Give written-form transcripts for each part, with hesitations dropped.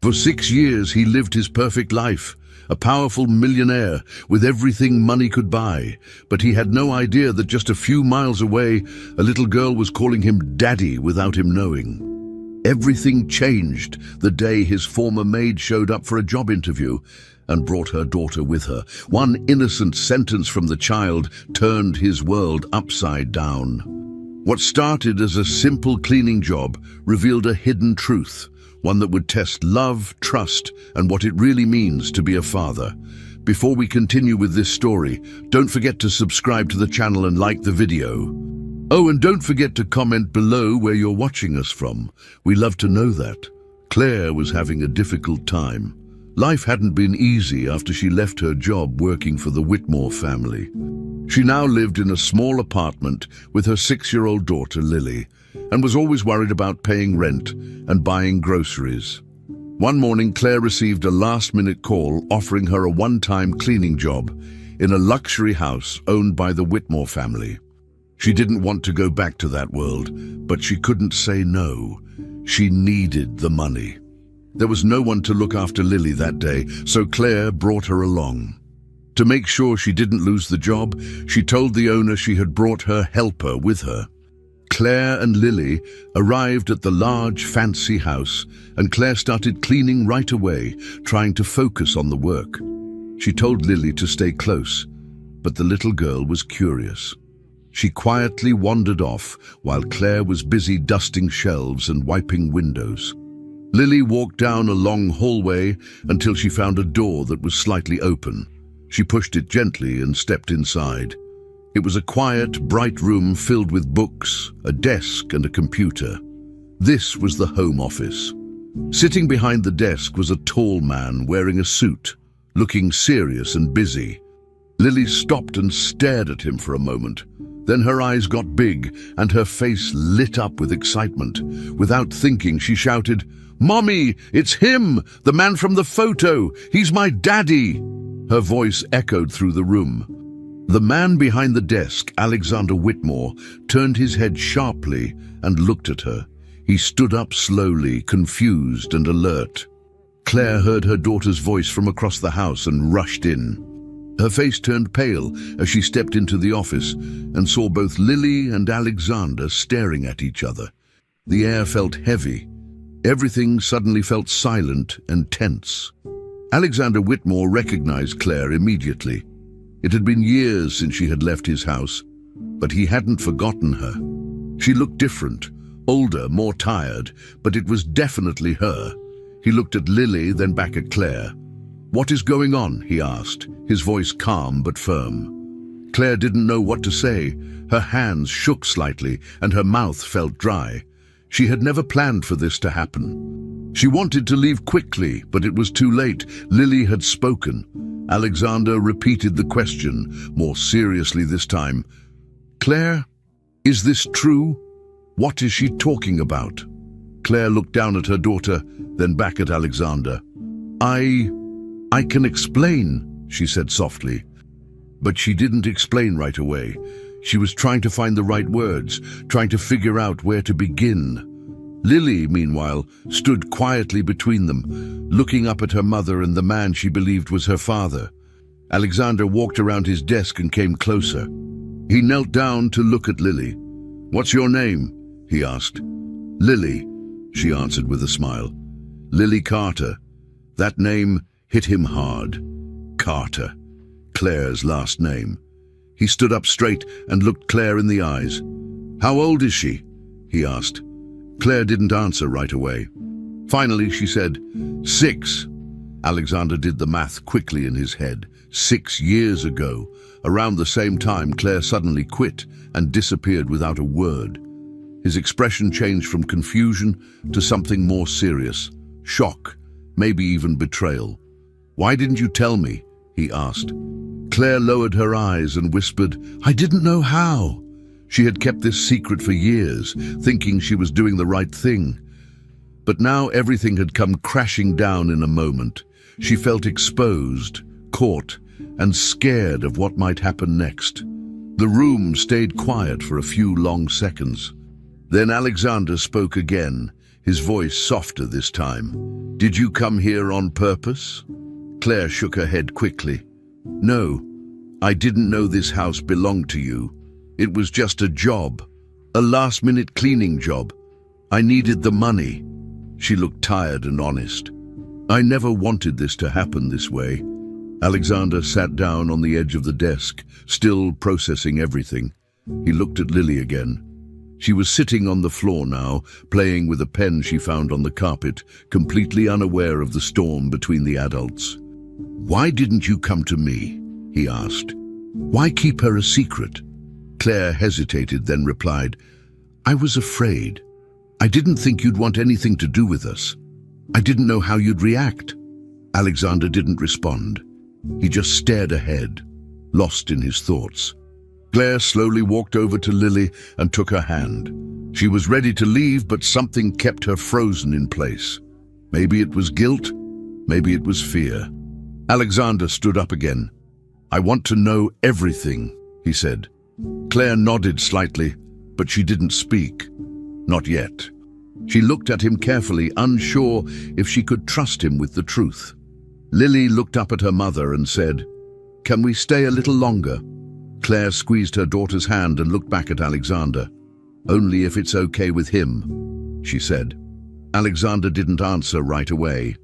For 6 years he lived his perfect life, a powerful millionaire with everything money could buy. But he had no idea that just a few miles away, a little girl was calling him daddy without him knowing. Everything changed the day his former maid showed up for a job interview and brought her daughter with her. One innocent sentence from the child turned his world upside down. What started as a simple cleaning job revealed a hidden truth, one that would test love, trust, and what it really means to be a father. Before we continue with this story, don't forget to subscribe to the channel and like the video. Oh, and don't forget to comment below where you're watching us from. We love to know that. Claire was having a difficult time. Life hadn't been easy after she left her job working for the Whitmore family. She now lived in a small apartment with her 6-year-old daughter, Lily, and was always worried about paying rent and buying groceries. One morning, Claire received a last-minute call offering her a one-time cleaning job in a luxury house owned by the Whitmore family. She didn't want to go back to that world, but she couldn't say no. She needed the money. There was no one to look after Lily that day, so Claire brought her along. To make sure she didn't lose the job, she told the owner she had brought her helper with her. Claire and Lily arrived at the large, fancy house, and Claire started cleaning right away, trying to focus on the work. She told Lily to stay close, but the little girl was curious. She quietly wandered off while Claire was busy dusting shelves and wiping windows. Lily walked down a long hallway until she found a door that was slightly open. She pushed it gently and stepped inside. It was a quiet, bright room filled with books, a desk, and a computer. This was the home office. Sitting behind the desk was a tall man wearing a suit, looking serious and busy. Lily stopped and stared at him for a moment. Then her eyes got big and her face lit up with excitement. Without thinking, she shouted, "Mommy, it's him, the man from the photo. He's my daddy." Her voice echoed through the room. The man behind the desk, Alexander Whitmore, turned his head sharply and looked at her. He stood up slowly, confused and alert. Claire heard her daughter's voice from across the house and rushed in. Her face turned pale as she stepped into the office and saw both Lily and Alexander staring at each other. The air felt heavy. Everything suddenly felt silent and tense. Alexander Whitmore recognized Claire immediately. It had been years since she had left his house, but he hadn't forgotten her. She looked different, older, more tired, but it was definitely her. He looked at Lily, then back at Claire. "What is going on?" he asked, his voice calm but firm. Claire didn't know what to say. Her hands shook slightly and her mouth felt dry. She had never planned for this to happen. She wanted to leave quickly, but it was too late. Lily had spoken. Alexander repeated the question, more seriously this time. "Claire, is this true? What is she talking about?" Claire looked down at her daughter, then back at Alexander. I can explain," she said softly. But she didn't explain right away. She was trying to find the right words, trying to figure out where to begin. Lily, meanwhile, stood quietly between them, looking up at her mother and the man she believed was her father. Alexander walked around his desk and came closer. He knelt down to look at Lily. "What's your name?" he asked. "Lily," she answered with a smile. "Lily Carter." That name hit him hard. Carter, Claire's last name. He stood up straight and looked Claire in the eyes. "How old is she?" he asked. Claire didn't answer right away. Finally, she said, 6. Alexander did the math quickly in his head. 6 years ago, around the same time, Claire suddenly quit and disappeared without a word. His expression changed from confusion to something more serious. Shock, maybe even betrayal. "Why didn't you tell me?" he asked. Claire lowered her eyes and whispered, "I didn't know how." She had kept this secret for years, thinking she was doing the right thing. But now everything had come crashing down in a moment. She felt exposed, caught, and scared of what might happen next. The room stayed quiet for a few long seconds. Then Alexander spoke again, his voice softer this time. "Did you come here on purpose?" Claire shook her head quickly. "No, I didn't know this house belonged to you. It was just a job, a last-minute cleaning job. I needed the money." She looked tired and honest. "I never wanted this to happen this way." Alexander sat down on the edge of the desk, still processing everything. He looked at Lily again. She was sitting on the floor now, playing with a pen she found on the carpet, completely unaware of the storm between the adults. "Why didn't you come to me?" he asked. "Why keep her a secret?" Claire hesitated, then replied, "I was afraid. I didn't think you'd want anything to do with us. I didn't know how you'd react." Alexander didn't respond. He just stared ahead, lost in his thoughts. Claire slowly walked over to Lily and took her hand. She was ready to leave, but something kept her frozen in place. Maybe it was guilt, maybe it was fear. Alexander stood up again. "I want to know everything," he said. Claire nodded slightly, but she didn't speak. Not yet. She looked at him carefully, unsure if she could trust him with the truth. Lily looked up at her mother and said, "Can we stay a little longer?" Claire squeezed her daughter's hand and looked back at Alexander. "Only if it's okay with him," she said. Alexander didn't answer right away.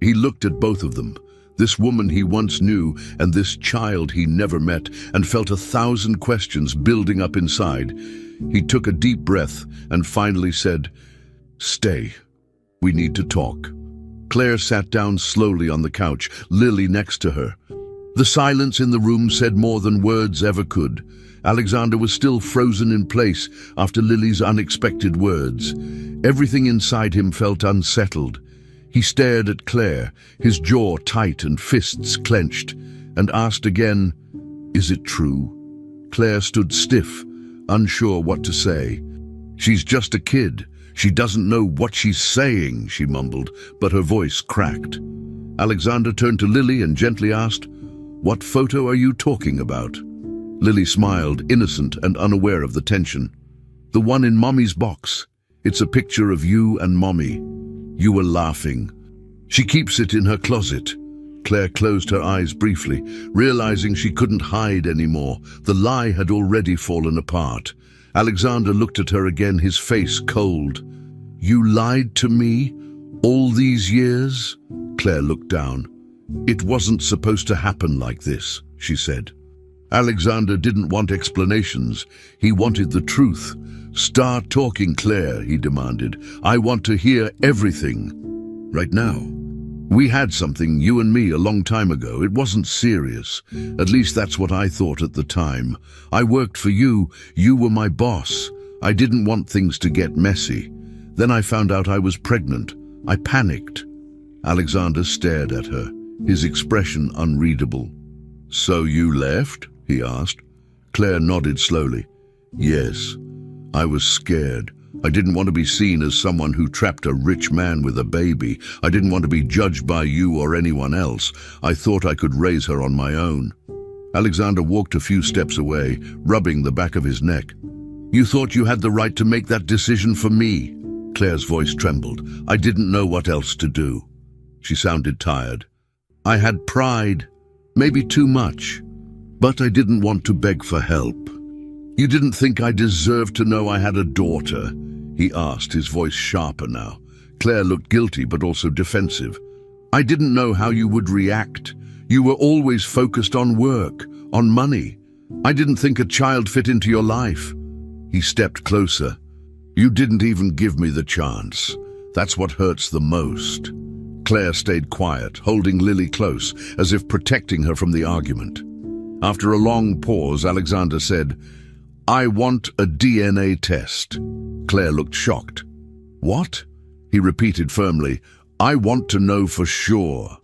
He looked at both of them, this woman he once knew and this child he never met, and felt 1,000 questions building up inside. He took a deep breath and finally said, "Stay. We need to talk." Claire sat down slowly on the couch, Lily next to her. The silence in the room said more than words ever could. Alexander was still frozen in place after Lily's unexpected words. Everything inside him felt unsettled. He stared at Claire, his jaw tight and fists clenched, and asked again, "Is it true?" Claire stood stiff, unsure what to say. "She's just a kid. She doesn't know what she's saying," she mumbled, but her voice cracked. Alexander turned to Lily and gently asked, "What photo are you talking about?" Lily smiled, innocent and unaware of the tension. "The one in Mommy's box. It's a picture of you and Mommy. You were laughing. She keeps it in her closet." Claire closed her eyes briefly, realizing she couldn't hide anymore. The lie had already fallen apart. Alexander looked at her again, his face cold. "You lied to me? All these years?" Claire looked down. "It wasn't supposed to happen like this," she said. Alexander didn't want explanations. He wanted the truth. "Start talking, Claire," he demanded. "I want to hear everything. Right now. We had something, you and me, a long time ago. It wasn't serious. At least that's what I thought at the time. I worked for you. You were my boss. I didn't want things to get messy. Then I found out I was pregnant. I panicked." Alexander stared at her, his expression unreadable. "So you left?" he asked. Claire nodded slowly. "Yes. I was scared. I didn't want to be seen as someone who trapped a rich man with a baby. I didn't want to be judged by you or anyone else. I thought I could raise her on my own." Alexander walked a few steps away, rubbing the back of his neck. "You thought you had the right to make that decision for me?" Claire's voice trembled. "I didn't know what else to do." She sounded tired. "I had pride, maybe too much, but I didn't want to beg for help." "You didn't think I deserved to know I had a daughter?" he asked, his voice sharper now. Claire looked guilty but also defensive. "I didn't know how you would react. You were always focused on work, on money. I didn't think a child fit into your life." He stepped closer. "You didn't even give me the chance. That's what hurts the most." Claire stayed quiet, holding Lily close, as if protecting her from the argument. After a long pause, Alexander said, "I want a DNA test." Claire looked shocked. "What?" he repeated firmly. "I want to know for sure.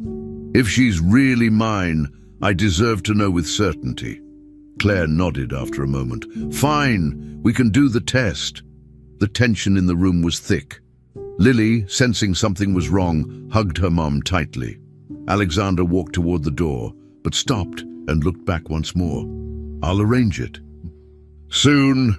If she's really mine, I deserve to know with certainty." Claire nodded after a moment. "Fine, we can do the test." The tension in the room was thick. Lily, sensing something was wrong, hugged her mom tightly. Alexander walked toward the door, but stopped and looked back once more. "I'll arrange it." "Soon,"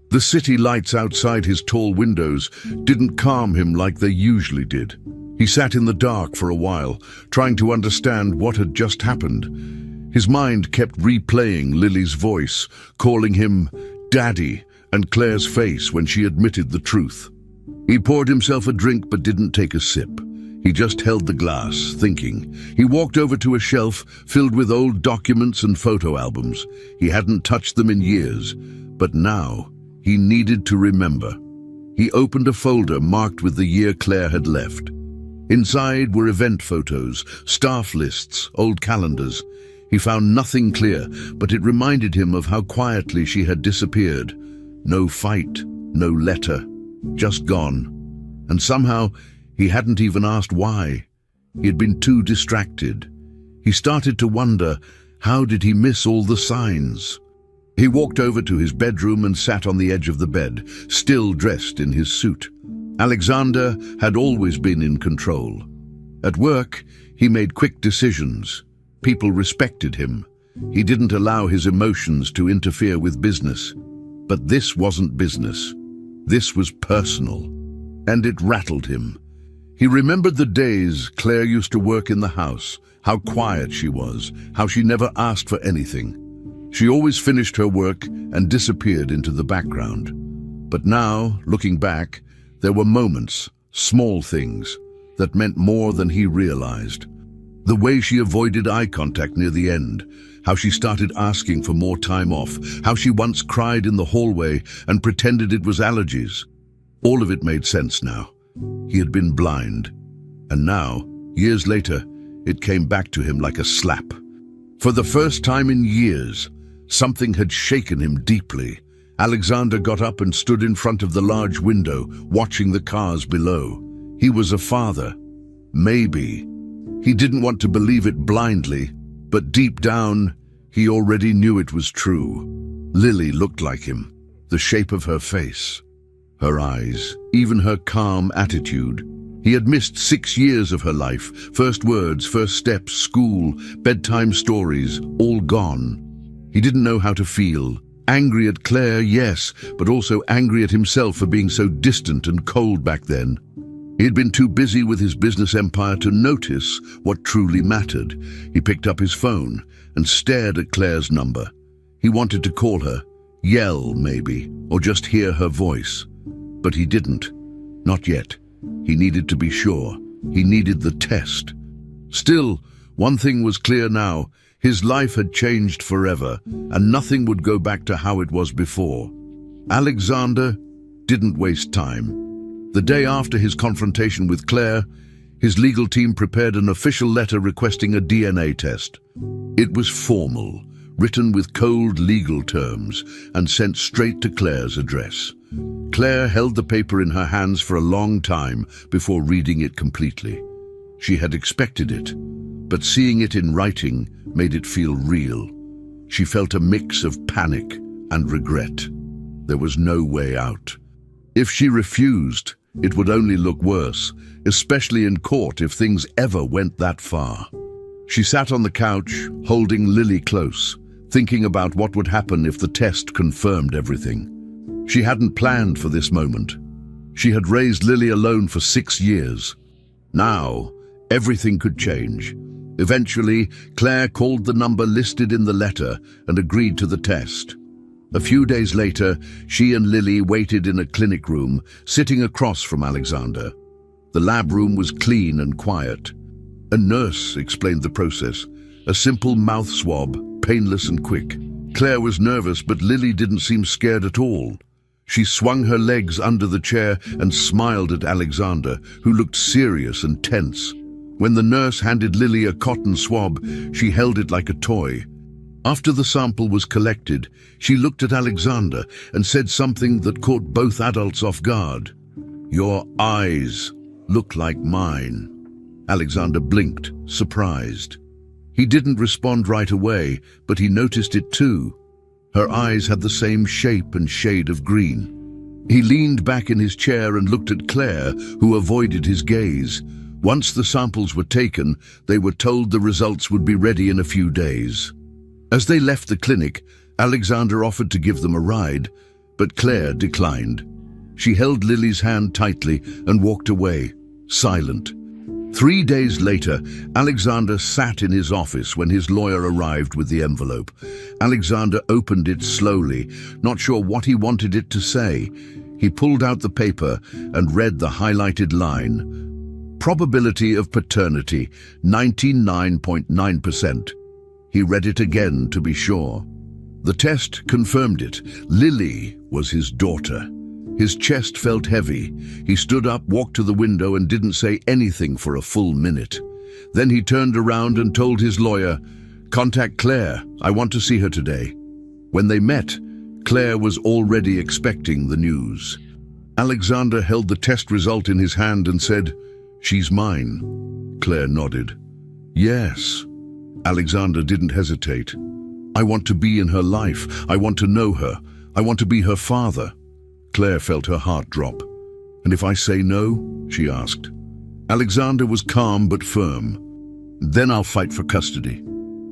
The city lights outside his tall windows didn't calm him like they usually did. He sat in the dark for a while, trying to understand what had just happened. His mind kept replaying Lily's voice, calling him Daddy, and Claire's face when she admitted the truth. He poured himself a drink but didn't take a sip. He just held the glass, thinking. He walked over to a shelf filled with old documents and photo albums. He hadn't touched them in years, but now he needed to remember. He opened a folder marked with the year Claire had left. Inside were event photos, staff lists, old calendars. He found nothing clear, but it reminded him of how quietly she had disappeared. No fight, no letter, just gone. And somehow, he hadn't even asked why. He had been too distracted. He started to wonder, how did he miss all the signs? He walked over to his bedroom and sat on the edge of the bed, still dressed in his suit. Alexander had always been in control. At work, he made quick decisions. People respected him. He didn't allow his emotions to interfere with business. But this wasn't business. This was personal. And it rattled him. He remembered the days Claire used to work in the house, how quiet she was, how she never asked for anything. She always finished her work and disappeared into the background. But now, looking back, there were moments, small things, that meant more than he realized. The way she avoided eye contact near the end, how she started asking for more time off, how she once cried in the hallway and pretended it was allergies. All of it made sense now. He had been blind. And now, years later, it came back to him like a slap. For the first time in years, something had shaken him deeply. Alexander got up and stood in front of the large window, watching the cars below. He was a father. Maybe. He didn't want to believe it blindly, but deep down, he already knew it was true. Lily looked like him, the shape of her face, her eyes, even her calm attitude. He had missed 6 years of her life, first words, first steps, school, bedtime stories, all gone. He didn't know how to feel. Angry at Claire, yes, but also angry at himself for being so distant and cold back then. He had been too busy with his business empire to notice what truly mattered. He picked up his phone and stared at Claire's number. He wanted to call her, yell maybe, or just hear her voice. But he didn't. Not yet. He needed to be sure. He needed the test. Still, one thing was clear now. His life had changed forever, and nothing would go back to how it was before. Alexander didn't waste time. The day after his confrontation with Claire, his legal team prepared an official letter requesting a DNA test. It was formal, written with cold legal terms, and sent straight to Claire's address. Claire held the paper in her hands for a long time before reading it completely. She had expected it, but seeing it in writing made it feel real. She felt a mix of panic and regret. There was no way out. If she refused, it would only look worse, especially in court if things ever went that far. She sat on the couch, holding Lily close, thinking about what would happen if the test confirmed everything. She hadn't planned for this moment. She had raised Lily alone for 6 years. Now, everything could change. Eventually, Claire called the number listed in the letter and agreed to the test. A few days later, she and Lily waited in a clinic room, sitting across from Alexander. The lab room was clean and quiet. A nurse explained the process, a simple mouth swab, painless and quick. Claire was nervous, but Lily didn't seem scared at all. She swung her legs under the chair and smiled at Alexander, who looked serious and tense. When the nurse handed Lily a cotton swab, she held it like a toy. After the sample was collected, she looked at Alexander and said something that caught both adults off guard. "Your eyes look like mine." Alexander blinked, surprised. He didn't respond right away, but he noticed it too. Her eyes had the same shape and shade of green. He leaned back in his chair and looked at Claire, who avoided his gaze. Once the samples were taken, they were told the results would be ready in a few days. As they left the clinic, Alexander offered to give them a ride, But Claire declined. She held Lily's hand tightly and walked away, silent. 3 days later, Alexander sat in his office when his lawyer arrived with the envelope. Alexander opened it slowly, not sure what he wanted it to say. He pulled out the paper and read the highlighted line. Probability of paternity, 99.9%. He read it again to be sure. The test confirmed it. Lily was his daughter. His chest felt heavy. He stood up, walked to the window, and didn't say anything for a full minute. Then he turned around and told his lawyer, "Contact Claire. I want to see her today." When they met, Claire was already expecting the news. Alexander held the test result in his hand and said, "She's mine." Claire nodded. "Yes." Alexander didn't hesitate. "I want to be in her life. I want to know her. I want to be her father." Claire felt her heart drop. "And if I say no?" she asked. Alexander was calm but firm. "Then I'll fight for custody."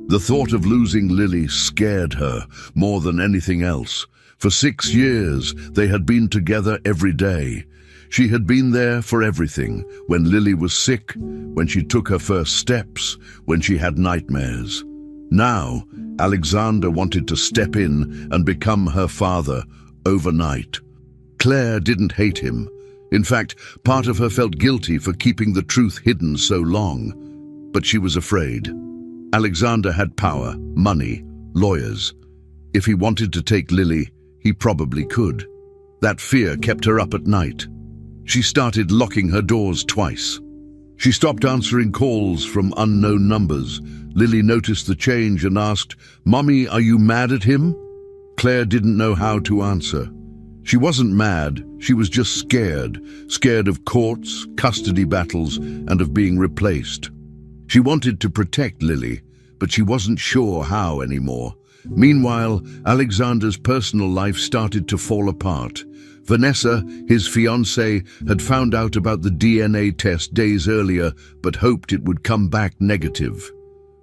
The thought of losing Lily scared her more than anything else. For 6 years, they had been together every day. She had been there for everything, when Lily was sick, when she took her first steps, when she had nightmares. Now, Alexander wanted to step in and become her father overnight. Claire didn't hate him. In fact, part of her felt guilty for keeping the truth hidden so long. But she was afraid. Alexander had power, money, lawyers. If he wanted to take Lily, he probably could. That fear kept her up at night. She started locking her doors twice. She stopped answering calls from unknown numbers. Lily noticed the change and asked, "Mommy, are you mad at him?" Claire didn't know how to answer. She wasn't mad, she was just scared. Scared of courts, custody battles, and of being replaced. She wanted to protect Lily, but she wasn't sure how anymore. Meanwhile, Alexander's personal life started to fall apart. Vanessa, his fiancée, had found out about the DNA test days earlier, but hoped it would come back negative.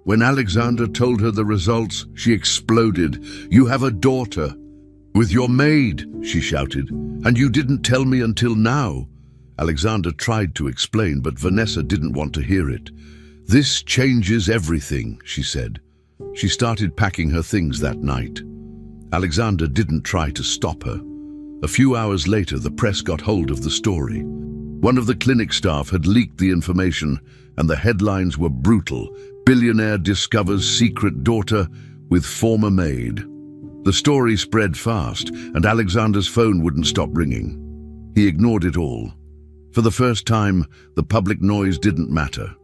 When Alexander told her the results, she exploded. "You have a daughter." "With your maid," she shouted, "and you didn't tell me until now." Alexander tried to explain, but Vanessa didn't want to hear it. "This changes everything," she said. She started packing her things that night. Alexander didn't try to stop her. A few hours later, the press got hold of the story. One of the clinic staff had leaked the information, and the headlines were brutal. "Billionaire discovers secret daughter with former maid." The story spread fast, and Alexander's phone wouldn't stop ringing. He ignored it all. For the first time, the public noise didn't matter.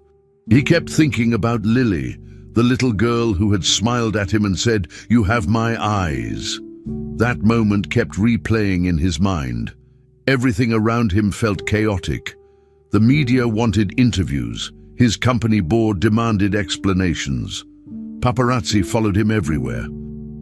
He kept thinking about Lily, the little girl who had smiled at him and said, "You have my eyes." That moment kept replaying in his mind. Everything around him felt chaotic. The media wanted interviews. His company board demanded explanations. Paparazzi followed him everywhere.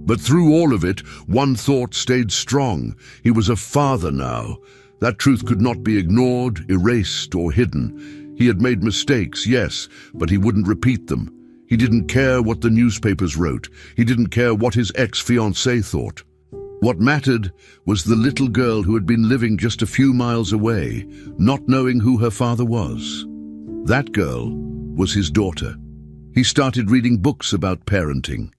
But through all of it, one thought stayed strong. He was a father now. That truth could not be ignored, erased, or hidden. He had made mistakes, yes, but he wouldn't repeat them. He didn't care what the newspapers wrote. He didn't care what his ex-fiancée thought. What mattered was the little girl who had been living just a few miles away, not knowing who her father was. That girl was his daughter. He started reading books about parenting.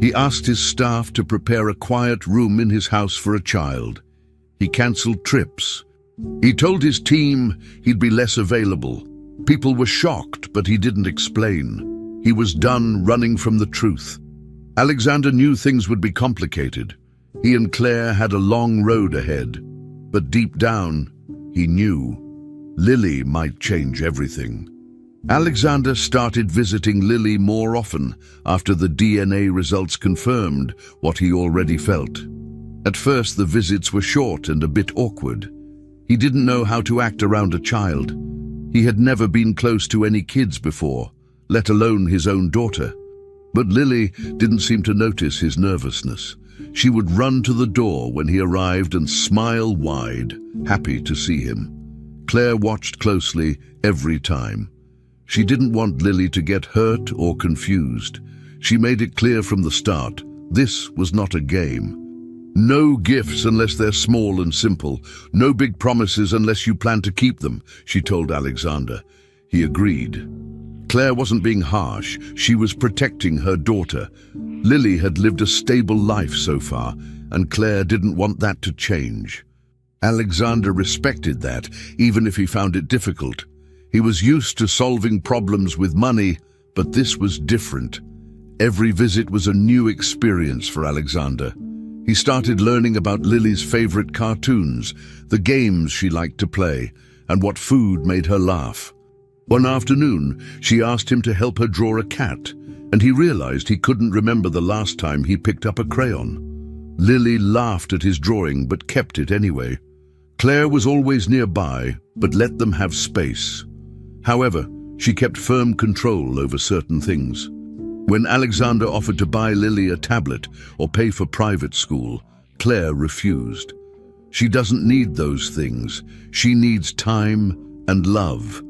He asked his staff to prepare a quiet room in his house for a child. He cancelled trips. He told his team he'd be less available. People were shocked, but he didn't explain. He was done running from the truth. Alexander knew things would be complicated. He and Claire had a long road ahead. But deep down, he knew Lily might change everything. Alexander started visiting Lily more often after the DNA results confirmed what he already felt. At first, the visits were short and a bit awkward. He didn't know how to act around a child. He had never been close to any kids before, let alone his own daughter. But Lily didn't seem to notice his nervousness. She would run to the door when he arrived and smile wide, happy to see him. Claire watched closely every time. She didn't want Lily to get hurt or confused. She made it clear from the start, this was not a game. No gifts unless they're small and simple. No big promises unless you plan to keep them, she told Alexander. He agreed. Claire wasn't being harsh. She was protecting her daughter. Lily had lived a stable life so far, and Claire didn't want that to change. Alexander respected that, even if he found it difficult. He was used to solving problems with money, but this was different. Every visit was a new experience for Alexander. He started learning about Lily's favorite cartoons, the games she liked to play, and what food made her laugh. One afternoon, she asked him to help her draw a cat, and he realized he couldn't remember the last time he picked up a crayon. Lily laughed at his drawing but kept it anyway. Claire was always nearby, but let them have space. However, she kept firm control over certain things. When Alexander offered to buy Lily a tablet or pay for private school, Claire refused. She doesn't need those things. She needs time and love.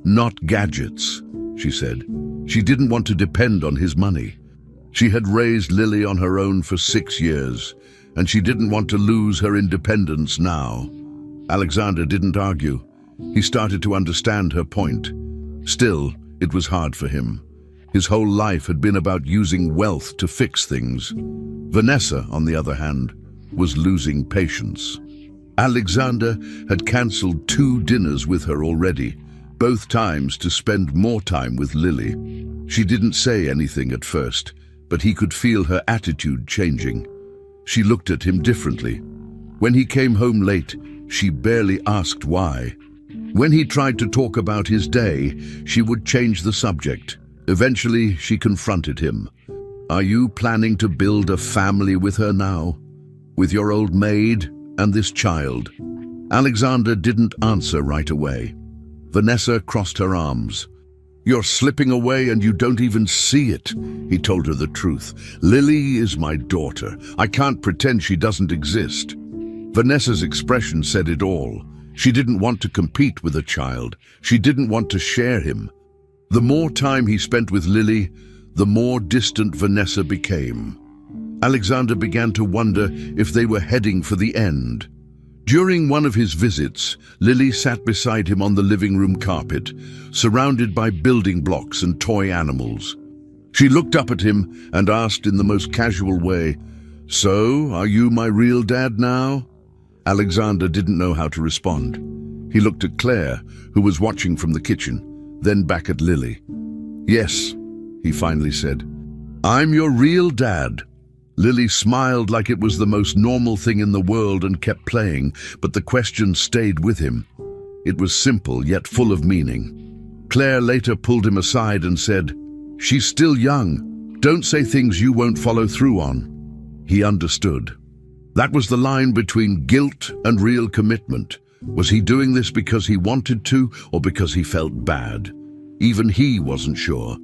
Not gadgets, she said. She didn't want to depend on his money. She had raised Lily on her own for 6 years, and she didn't want to lose her independence now. Alexander didn't argue. He started to understand her point. Still, it was hard for him. His whole life had been about using wealth to fix things. Vanessa, on the other hand, was losing patience. Alexander had cancelled 2 dinners with her already, both times to spend more time with Lily. She didn't say anything at first, but he could feel her attitude changing. She looked at him differently. When he came home late, she barely asked why. When he tried to talk about his day, she would change the subject. Eventually, she confronted him. "Are you planning to build a family with her now? With your old maid and this child?" Alexander didn't answer right away. Vanessa crossed her arms. "You're slipping away and you don't even see it," he told her the truth. "Lily is my daughter. I can't pretend she doesn't exist." Vanessa's expression said it all. She didn't want to compete with a child. She didn't want to share him. The more time he spent with Lily, the more distant Vanessa became. Alexander began to wonder if they were heading for the end. During one of his visits, Lily sat beside him on the living room carpet, surrounded by building blocks and toy animals. She looked up at him and asked in the most casual way, "So, are you my real dad now?" Alexander didn't know how to respond. He looked at Claire, who was watching from the kitchen, then back at Lily. "Yes," he finally said. "I'm your real dad." Lily smiled like it was the most normal thing in the world and kept playing, but the question stayed with him. It was simple yet full of meaning. Claire later pulled him aside and said, "She's still young. Don't say things you won't follow through on." He understood. That was the line between guilt and real commitment. Was he doing this because he wanted to or because he felt bad? Even he wasn't sure.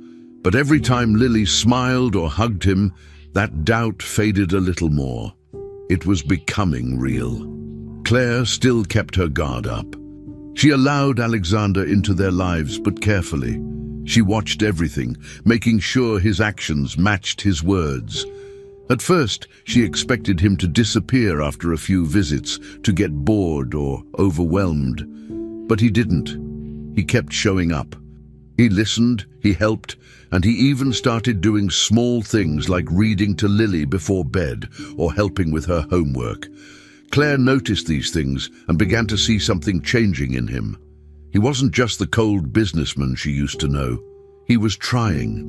But every time Lily smiled or hugged him, that doubt faded a little more. It was becoming real. Claire still kept her guard up. She allowed Alexander into their lives, but carefully. She watched everything, making sure his actions matched his words. At first, she expected him to disappear after a few visits, to get bored or overwhelmed. But he didn't. He kept showing up. He listened, he helped, and he even started doing small things like reading to Lily before bed or helping with her homework. Claire noticed these things and began to see something changing in him. He wasn't just the cold businessman she used to know. He was trying.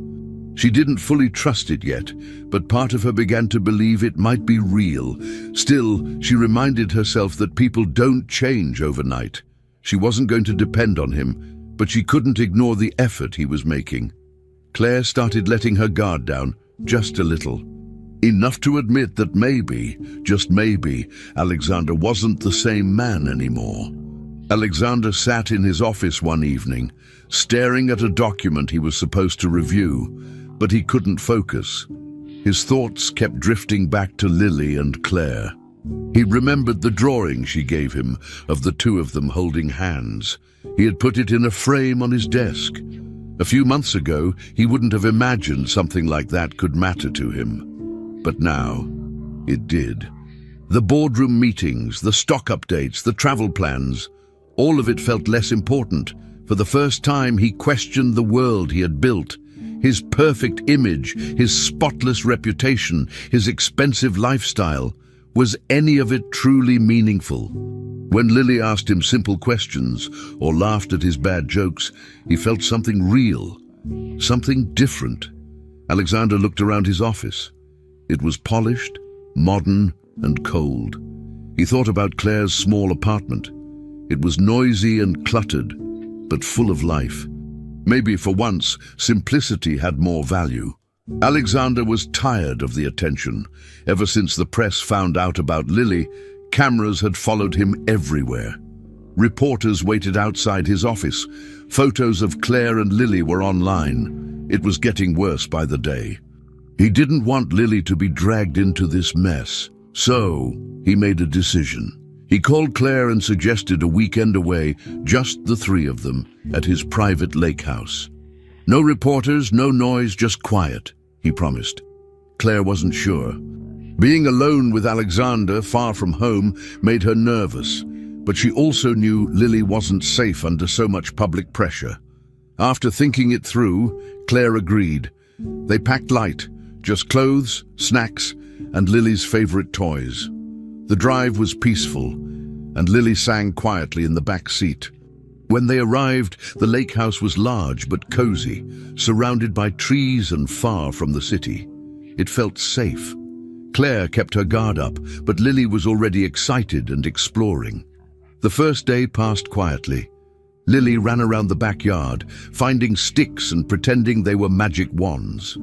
She didn't fully trust it yet, but part of her began to believe it might be real. Still, she reminded herself that people don't change overnight. She wasn't going to depend on him, but she couldn't ignore the effort he was making. Claire started letting her guard down, just a little. Enough to admit that maybe, just maybe, Alexander wasn't the same man anymore. Alexander sat in his office one evening, staring at a document he was supposed to review, but he couldn't focus. His thoughts kept drifting back to Lily and Claire. He remembered the drawing she gave him of the two of them holding hands. He had put it in a frame on his desk. A few months ago, he wouldn't have imagined something like that could matter to him. But now, it did. The boardroom meetings, the stock updates, the travel plans, all of it felt less important. For the first time, he questioned the world he had built. His perfect image, his spotless reputation, his expensive lifestyle. Was any of it truly meaningful? When Lily asked him simple questions or laughed at his bad jokes, he felt something real, something different. Alexander looked around his office. It was polished, modern, and cold. He thought about Claire's small apartment. It was noisy and cluttered, but full of life. Maybe for once, simplicity had more value. Alexander was tired of the attention. Ever since the press found out about Lily, cameras had followed him everywhere. Reporters waited outside his office. Photos of Claire and Lily were online. It was getting worse by the day. He didn't want Lily to be dragged into this mess. So, he made a decision. He called Claire and suggested a weekend away, just the three of them, at his private lake house. No reporters, no noise, just quiet, he promised. Claire wasn't sure. Being alone with Alexander, far from home, made her nervous, but she also knew Lily wasn't safe under so much public pressure. After thinking it through, Claire agreed. They packed light, just clothes, snacks, and Lily's favorite toys. The drive was peaceful, and Lily sang quietly in the back seat. When they arrived, the lake house was large but cozy, surrounded by trees and far from the city. It felt safe. Claire kept her guard up, but Lily was already excited and exploring. The first day passed quietly. Lily ran around the backyard, finding sticks and pretending they were magic wands.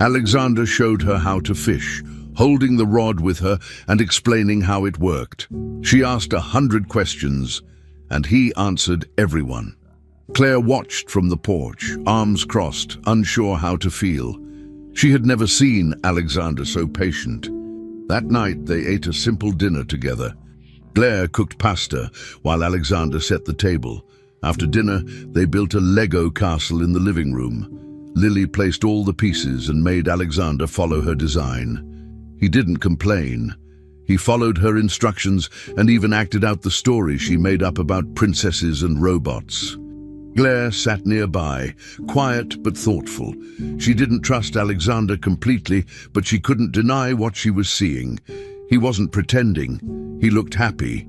Alexander showed her how to fish, holding the rod with her and explaining how it worked. She asked 100 questions, and he answered everyone. Claire watched from the porch, arms crossed, unsure how to feel. She had never seen Alexander so patient. That night, they ate a simple dinner together. Claire cooked pasta, while Alexander set the table. After dinner, they built a Lego castle in the living room. Lily placed all the pieces and made Alexander follow her design. He didn't complain. He followed her instructions and even acted out the story she made up about princesses and robots. Claire sat nearby, quiet but thoughtful. She didn't trust Alexander completely, but she couldn't deny what she was seeing. He wasn't pretending. He looked happy.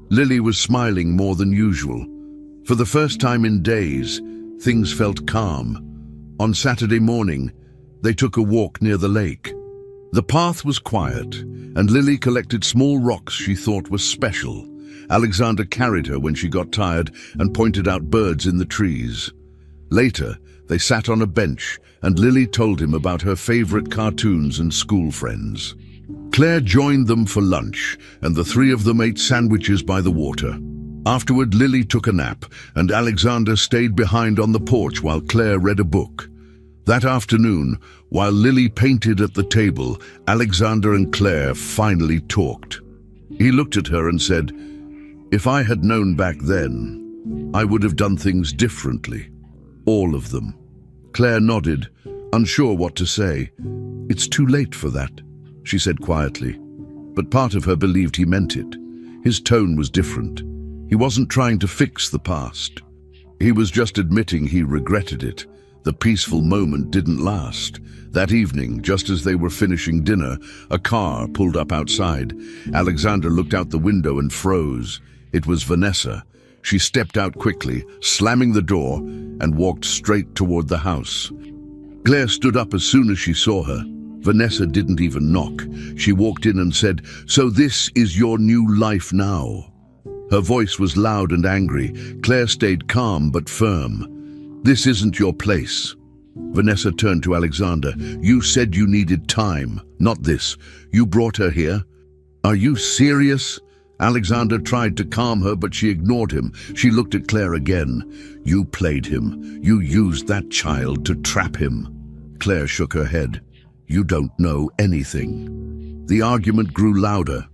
Lily was smiling more than usual. For the first time in days, things felt calm. On Saturday morning, they took a walk near the lake. The path was quiet, and Lily collected small rocks she thought were special. Alexander carried her when she got tired and pointed out birds in the trees. Later, they sat on a bench, and Lily told him about her favorite cartoons and school friends. Claire joined them for lunch, and the three of them ate sandwiches by the water. Afterward, Lily took a nap, and Alexander stayed behind on the porch while Claire read a book. That afternoon, while Lily painted at the table, Alexander and Claire finally talked. He looked at her and said, "If I had known back then, I would have done things differently. All of them." Claire nodded, unsure what to say. "It's too late for that," she said quietly. But part of her believed he meant it. His tone was different. He wasn't trying to fix the past. He was just admitting he regretted it. The peaceful moment didn't last. That evening, just as they were finishing dinner, a car pulled up outside. Alexander looked out the window and froze. It was Vanessa. She stepped out quickly, slamming the door, and walked straight toward the house. Claire stood up as soon as she saw her. Vanessa didn't even knock. She walked in and said, "So this is your new life now." Her voice was loud and angry. Claire stayed calm but firm. "This isn't your place." Vanessa turned to Alexander. "You said you needed time, not this. You brought her here. Are you serious?" Alexander tried to calm her, but she ignored him. She looked at Claire again. "You played him. You used that child to trap him." Claire shook her head. "You don't know anything." The argument grew louder.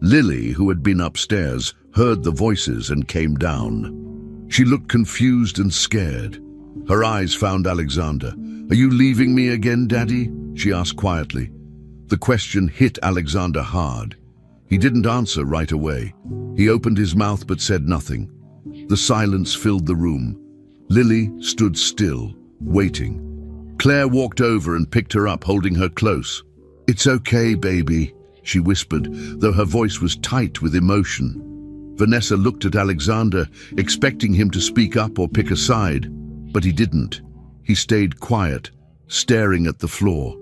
Lily, who had been upstairs, heard the voices and came down. She looked confused and scared. Her eyes found Alexander. "Are you leaving me again, Daddy?" she asked quietly. The question hit Alexander hard. He didn't answer right away. He opened his mouth but said nothing. The silence filled the room. Lily stood still, waiting. Claire walked over and picked her up, holding her close. "It's okay, baby," she whispered, though her voice was tight with emotion. Vanessa looked at Alexander, expecting him to speak up or pick a side, but he didn't. He stayed quiet, staring at the floor.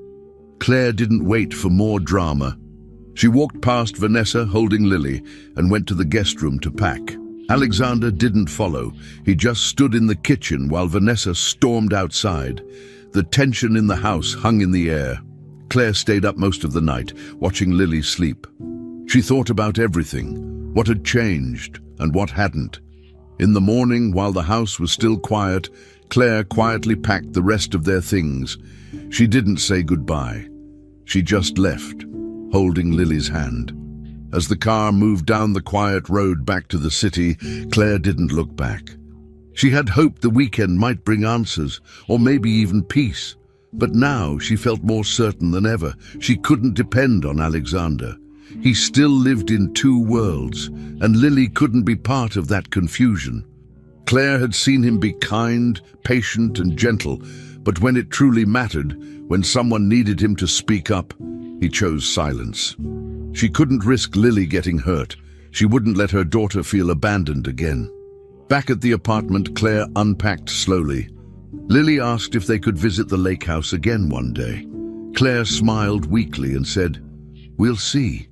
Claire didn't wait for more drama. She walked past Vanessa holding Lily and went to the guest room to pack. Alexander didn't follow. He just stood in the kitchen while Vanessa stormed outside. The tension in the house hung in the air. Claire stayed up most of the night, watching Lily sleep. She thought about everything, what had changed and what hadn't. In the morning, while the house was still quiet, Claire quietly packed the rest of their things. She didn't say goodbye. She just left, holding Lily's hand. As the car moved down the quiet road back to the city, Claire didn't look back. She had hoped the weekend might bring answers, or maybe even peace. But now she felt more certain than ever. She couldn't depend on Alexander. He still lived in two worlds, and Lily couldn't be part of that confusion. Claire had seen him be kind, patient, and gentle, but when it truly mattered, when someone needed him to speak up, he chose silence. She couldn't risk Lily getting hurt. She wouldn't let her daughter feel abandoned again. Back at the apartment, Claire unpacked slowly. Lily asked if they could visit the lake house again one day. Claire smiled weakly and said, "We'll see."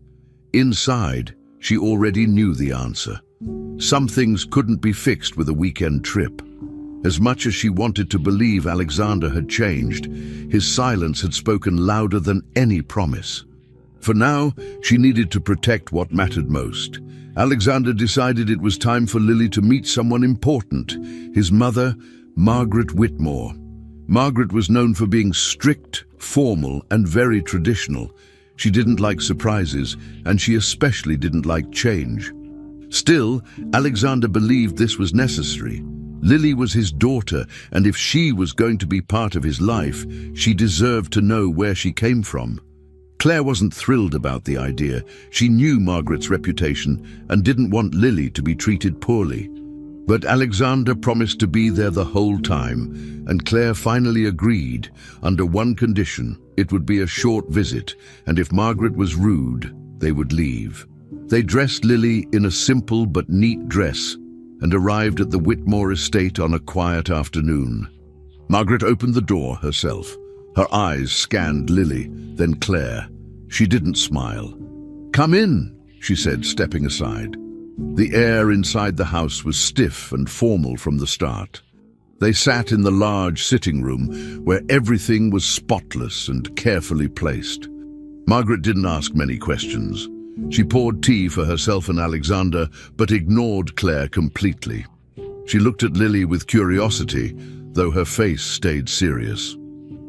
Inside, she already knew the answer. Some things couldn't be fixed with a weekend trip. As much as she wanted to believe Alexander had changed, his silence had spoken louder than any promise. For now, she needed to protect what mattered most. Alexander decided it was time for Lily to meet someone important, his mother, Margaret Whitmore. Margaret was known for being strict, formal, and very traditional. She didn't like surprises, and she especially didn't like change. Still, Alexander believed this was necessary. Lily was his daughter, and if she was going to be part of his life, she deserved to know where she came from. Claire wasn't thrilled about the idea. She knew Margaret's reputation and didn't want Lily to be treated poorly. But Alexander promised to be there the whole time, and Claire finally agreed, under one condition: it would be a short visit, and if Margaret was rude, they would leave. They dressed Lily in a simple but neat dress and arrived at the Whitmore estate on a quiet afternoon. Margaret opened the door herself. Her eyes scanned Lily, then Claire. She didn't smile. "Come in," she said, stepping aside. The air inside the house was stiff and formal from the start. They sat in the large sitting room, where everything was spotless and carefully placed. Margaret didn't ask many questions. She poured tea for herself and Alexander, but ignored Claire completely. She looked at Lily with curiosity, though her face stayed serious.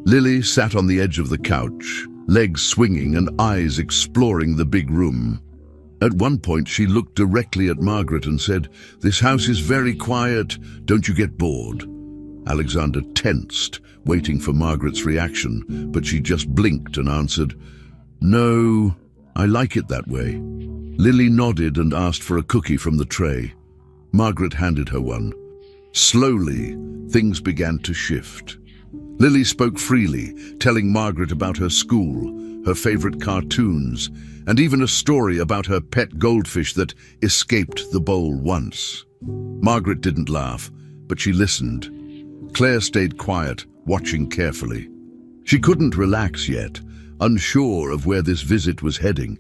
Lily sat on the edge of the couch, legs swinging and eyes exploring the big room. At one point, she looked directly at Margaret and said, "This house is very quiet. Don't you get bored?" Alexander tensed, waiting for Margaret's reaction, but she just blinked and answered, "No, I like it that way." Lily nodded and asked for a cookie from the tray. Margaret handed her one. Slowly, things began to shift. Lily spoke freely, telling Margaret about her school, her favorite cartoons, and even a story about her pet goldfish that escaped the bowl once. Margaret didn't laugh, but she listened. Claire stayed quiet, watching carefully. She couldn't relax yet, unsure of where this visit was heading.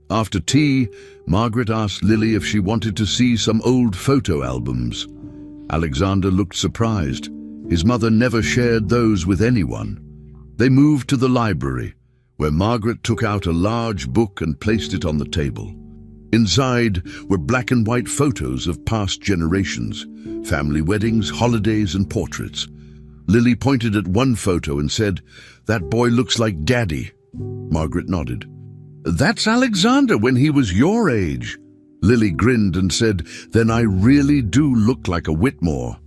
After tea, Margaret asked Lily if she wanted to see some old photo albums. Alexander looked surprised. His mother never shared those with anyone. They moved to the library, where Margaret took out a large book and placed it on the table. Inside were black and white photos of past generations, family weddings, holidays, and portraits. Lily pointed at one photo and said, "That boy looks like Daddy." Margaret nodded. "That's Alexander when he was your age." Lily grinned and said, "Then I really do look like a Whitmore."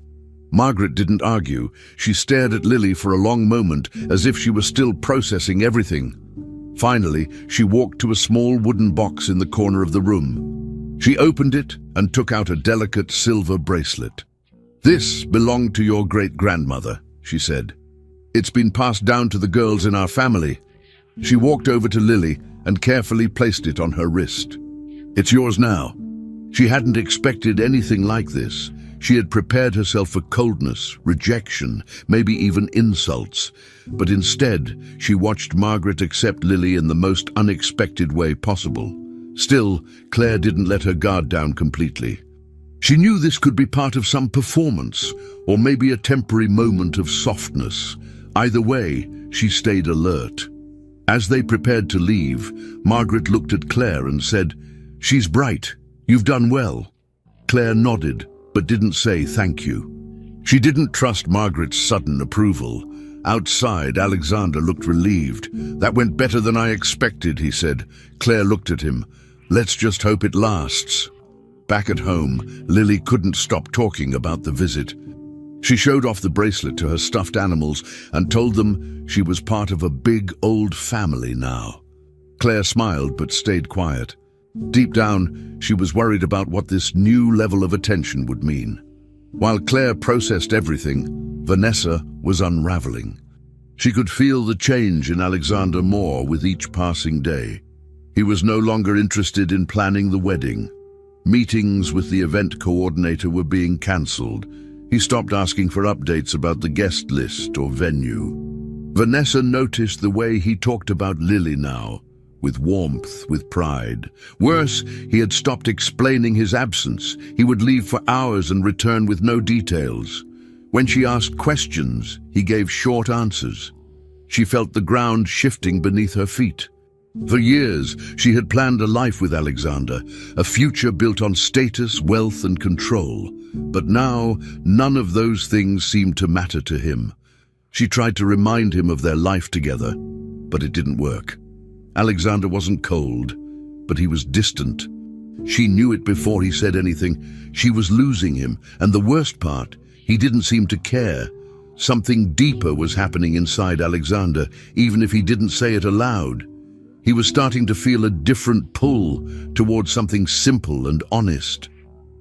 Margaret didn't argue. She stared at Lily for a long moment, as if she was still processing everything. Finally, she walked to a small wooden box in the corner of the room. She opened it and took out a delicate silver bracelet. "This belonged to your great-grandmother," she said. "It's been passed down to the girls in our family." She walked over to Lily and carefully placed it on her wrist. "It's yours now." She hadn't expected anything like this. She had prepared herself for coldness, rejection, maybe even insults. But instead, she watched Margaret accept Lily in the most unexpected way possible. Still, Claire didn't let her guard down completely. She knew this could be part of some performance, or maybe a temporary moment of softness. Either way, she stayed alert. As they prepared to leave, Margaret looked at Claire and said, "She's bright. You've done well." Claire nodded, but didn't say thank you. She didn't trust Margaret's sudden approval. Outside, Alexander looked relieved. "That went better than I expected," he said. Claire looked at him. "Let's just hope it lasts." Back at home, Lily couldn't stop talking about the visit. She showed off the bracelet to her stuffed animals and told them she was part of a big old family now. Claire smiled but stayed quiet. Deep down, she was worried about what this new level of attention would mean. While Claire processed everything, Vanessa was unraveling. She could feel the change in Alexander more with each passing day. He was no longer interested in planning the wedding. Meetings with the event coordinator were being cancelled. He stopped asking for updates about the guest list or venue. Vanessa noticed the way he talked about Lily now, with warmth, with pride. Worse, he had stopped explaining his absence. He would leave for hours and return with no details. When she asked questions, he gave short answers. She felt the ground shifting beneath her feet. For years, she had planned a life with Alexander, a future built on status, wealth, and control. But now, none of those things seemed to matter to him. She tried to remind him of their life together, but it didn't work. Alexander wasn't cold, but he was distant. She knew it before he said anything. She was losing him, and the worst part, he didn't seem to care. Something deeper was happening inside Alexander, even if he didn't say it aloud. He was starting to feel a different pull towards something simple and honest.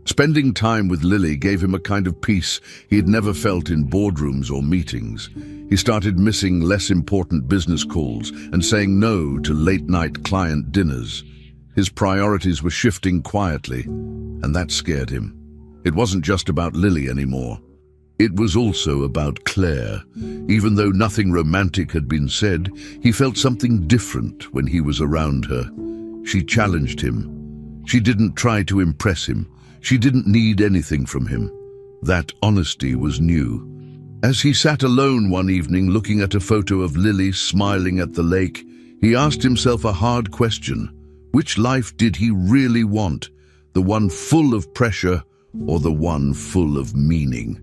Spending time with Lily gave him a kind of peace he had never felt in boardrooms or meetings. He started missing less important business calls and saying no to late-night client dinners. His priorities were shifting quietly, and that scared him. It wasn't just about Lily anymore. It was also about Claire. Even though nothing romantic had been said, he felt something different when he was around her. She challenged him. She didn't try to impress him. She didn't need anything from him. That honesty was new. As he sat alone one evening looking at a photo of Lily smiling at the lake, he asked himself a hard question. Which life did he really want? The one full of pressure or the one full of meaning?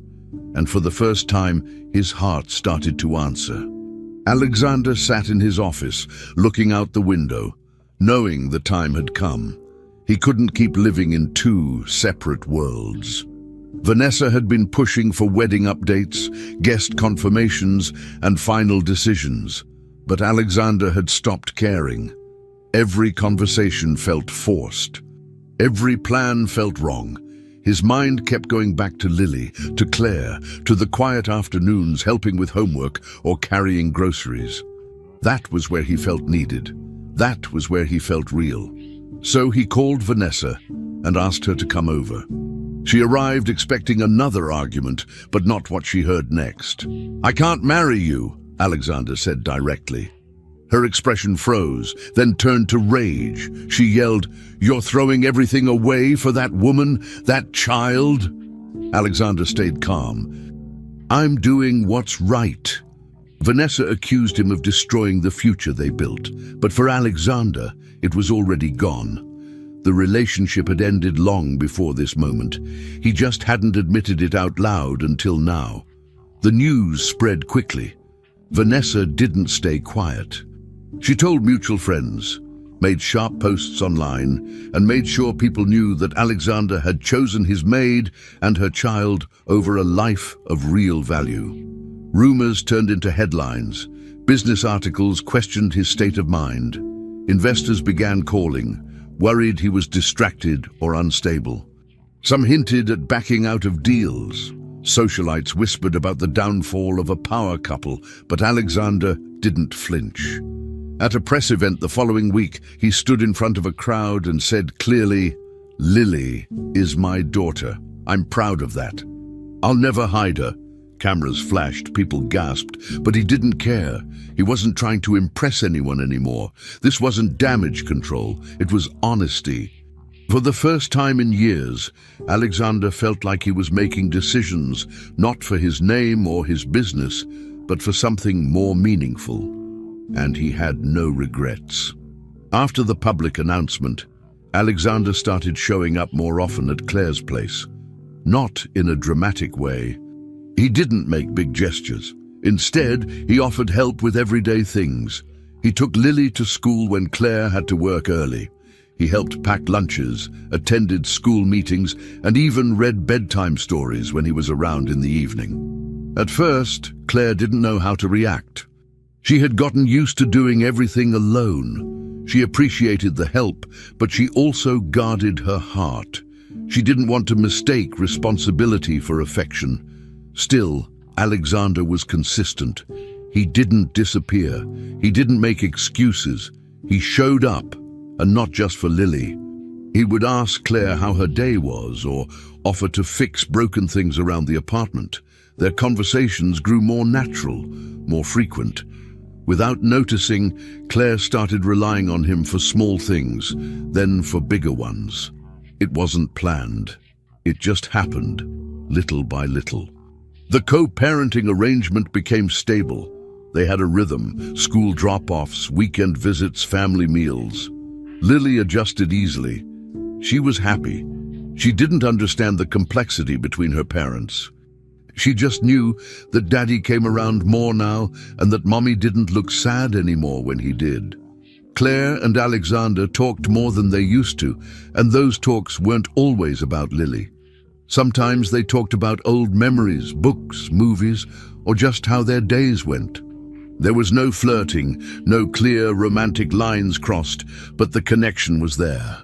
And for the first time, his heart started to answer. Alexander sat in his office, looking out the window, knowing the time had come. He couldn't keep living in two separate worlds. Vanessa had been pushing for wedding updates, guest confirmations, and final decisions, but Alexander had stopped caring. Every conversation felt forced. Every plan felt wrong. His mind kept going back to Lily, to Claire, to the quiet afternoons helping with homework or carrying groceries. That was where he felt needed. That was where he felt real. So he called Vanessa and asked her to come over. She arrived expecting another argument, but not what she heard next. "I can't marry you," Alexander said directly. Her expression froze, then turned to rage. She yelled, "You're throwing everything away for that woman, that child?" Alexander stayed calm. "I'm doing what's right." Vanessa accused him of destroying the future they built, but for Alexander, it was already gone. The relationship had ended long before this moment. He just hadn't admitted it out loud until now. The news spread quickly. Vanessa didn't stay quiet. She told mutual friends, made sharp posts online, and made sure people knew that Alexander had chosen his maid and her child over a life of real value. Rumors turned into headlines. Business articles questioned his state of mind. Investors began calling, worried he was distracted or unstable. Some hinted at backing out of deals. Socialites whispered about the downfall of a power couple, but Alexander didn't flinch. At a press event the following week, he stood in front of a crowd and said clearly, "Lily is my daughter. I'm proud of that. I'll never hide her." Cameras flashed, people gasped, but he didn't care. He wasn't trying to impress anyone anymore. This wasn't damage control, it was honesty. For the first time in years, Alexander felt like he was making decisions, not for his name or his business, but for something more meaningful. And he had no regrets. After the public announcement, Alexander started showing up more often at Claire's place. Not in a dramatic way. He didn't make big gestures. Instead, he offered help with everyday things. He took Lily to school when Claire had to work early. He helped pack lunches, attended school meetings, and even read bedtime stories when he was around in the evening. At first, Claire didn't know how to react. She had gotten used to doing everything alone. She appreciated the help, but she also guarded her heart. She didn't want to mistake responsibility for affection. Still, Alexander was consistent. He didn't disappear. He didn't make excuses. He showed up, and not just for Lily. He would ask Claire how her day was, or offer to fix broken things around the apartment. Their conversations grew more natural, more frequent. Without noticing, Claire started relying on him for small things, then for bigger ones. It wasn't planned. It just happened, little by little. The co-parenting arrangement became stable. They had a rhythm, school drop-offs, weekend visits, family meals. Lily adjusted easily. She was happy. She didn't understand the complexity between her parents. She just knew that Daddy came around more now and that Mommy didn't look sad anymore when he did. Claire and Alexander talked more than they used to, and those talks weren't always about Lily. Sometimes they talked about old memories, books, movies, or just how their days went. There was no flirting, no clear romantic lines crossed, but the connection was there.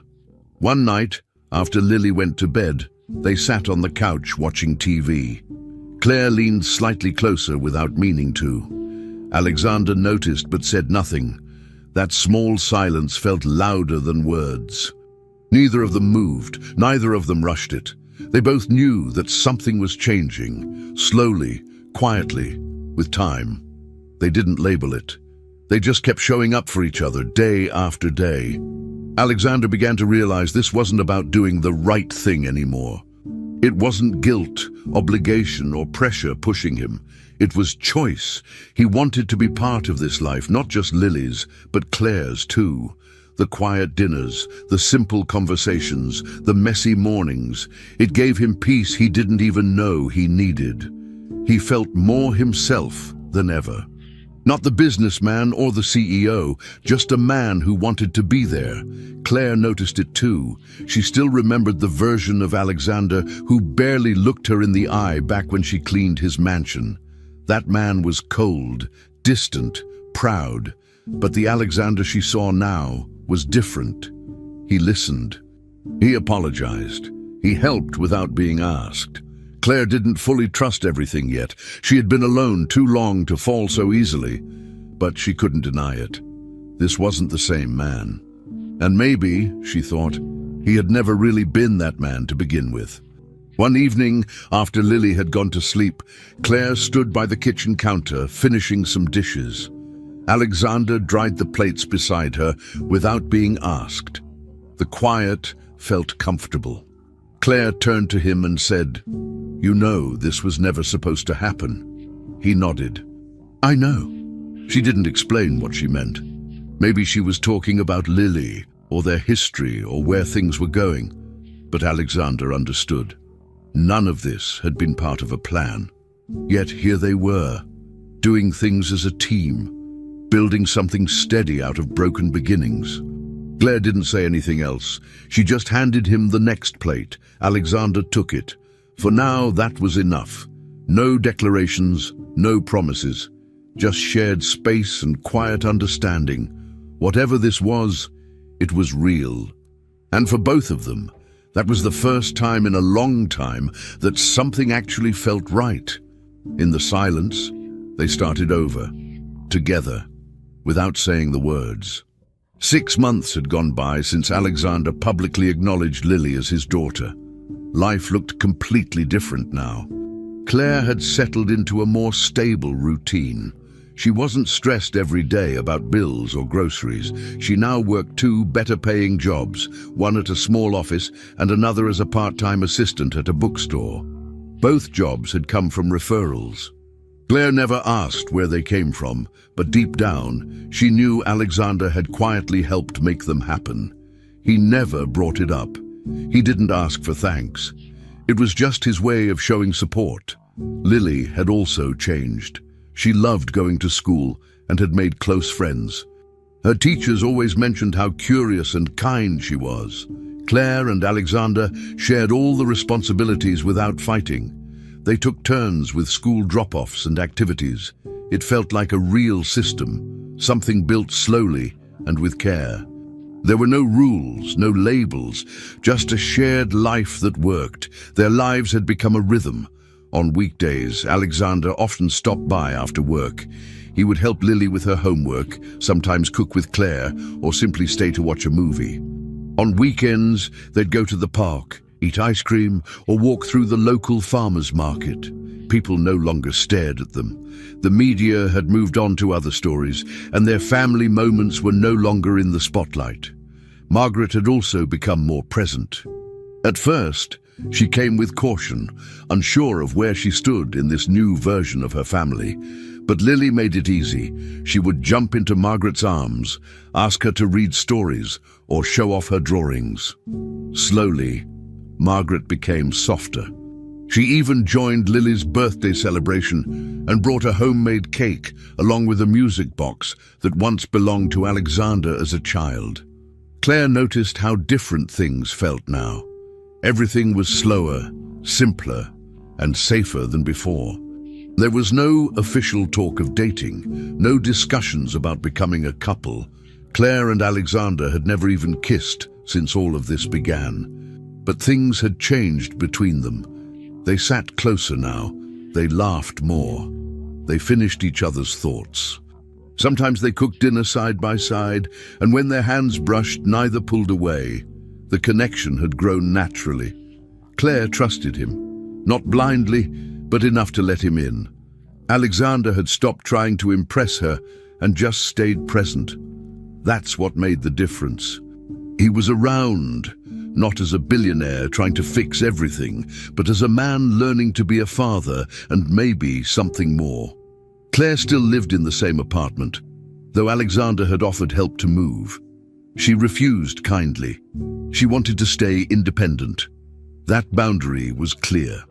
One night, after Lily went to bed, they sat on the couch watching TV. Claire leaned slightly closer without meaning to. Alexander noticed but said nothing. That small silence felt louder than words. Neither of them moved, neither of them rushed it. They both knew that something was changing, slowly, quietly, with time. They didn't label it. They just kept showing up for each other day after day. Alexander began to realize this wasn't about doing the right thing anymore. It wasn't guilt, obligation, or pressure pushing him. It was choice. He wanted to be part of this life, not just Lily's, but Claire's too. The quiet dinners, the simple conversations, the messy mornings. It gave him peace he didn't even know he needed. He felt more himself than ever. Not the businessman or the CEO, just a man who wanted to be there. Claire noticed it too. She still remembered the version of Alexander who barely looked her in the eye back when she cleaned his mansion. That man was cold, distant, proud. But the Alexander she saw now was different. He listened. He apologized. He helped without being asked. Claire didn't fully trust everything yet. She had been alone too long to fall so easily, but she couldn't deny it. This wasn't the same man. And maybe, she thought, he had never really been that man to begin with. One evening, after Lily had gone to sleep, Claire stood by the kitchen counter, finishing some dishes. Alexander dried the plates beside her without being asked. The quiet felt comfortable. Claire turned to him and said, "You know this was never supposed to happen." He nodded. "I know." She didn't explain what she meant. Maybe she was talking about Lily, or their history, or where things were going. But Alexander understood. None of this had been part of a plan. Yet here they were, doing things as a team, building something steady out of broken beginnings. Claire didn't say anything else. She just handed him the next plate. Alexander took it. For now, that was enough. No declarations, no promises. just shared space and quiet understanding. Whatever this was, it was real. And for both of them, that was the first time in a long time that something actually felt right. In the silence, they started over, together, without saying the words. 6 months had gone by since Alexander publicly acknowledged Lily as his daughter. Life looked completely different now. Claire had settled into a more stable routine. She wasn't stressed every day about bills or groceries. She now worked 2 better-paying jobs, one at a small office and another as a part-time assistant at a bookstore. Both jobs had come from referrals. Claire never asked where they came from, but deep down, she knew Alexander had quietly helped make them happen. He never brought it up. He didn't ask for thanks. It was just his way of showing support. Lily had also changed. She loved going to school and had made close friends. Her teachers always mentioned how curious and kind she was. Claire and Alexander shared all the responsibilities without fighting. They took turns with school drop-offs and activities. It felt like a real system, something built slowly and with care. There were no rules, no labels, just a shared life that worked. Their lives had become a rhythm. On weekdays, Alexander often stopped by after work. He would help Lily with her homework, sometimes cook with Claire, or simply stay to watch a movie. On weekends, they'd go to the park, eat ice cream, or walk through the local farmers market. People no longer stared at them. The media had moved on to other stories, and their family moments were no longer in the spotlight. Margaret had also become more present. At first, she came with caution, unsure of where she stood in this new version of her family. But Lily made it easy. She would jump into Margaret's arms, ask her to read stories, or show off her drawings. Slowly, Margaret became softer. She even joined Lily's birthday celebration and brought a homemade cake along with a music box that once belonged to Alexander as a child. Claire noticed how different things felt now. Everything was slower, simpler, and safer than before. There was no official talk of dating, no discussions about becoming a couple. Claire and Alexander had never even kissed since all of this began. But things had changed between them. They sat closer now. They laughed more. They finished each other's thoughts. Sometimes they cooked dinner side by side, and when their hands brushed, neither pulled away. The connection had grown naturally. Claire trusted him, not blindly, but enough to let him in. Alexander had stopped trying to impress her and just stayed present. That's what made the difference. He was around, not as a billionaire trying to fix everything, but as a man learning to be a father and maybe something more. Claire still lived in the same apartment, though Alexander had offered help to move. She refused kindly. She wanted to stay independent. That boundary was clear.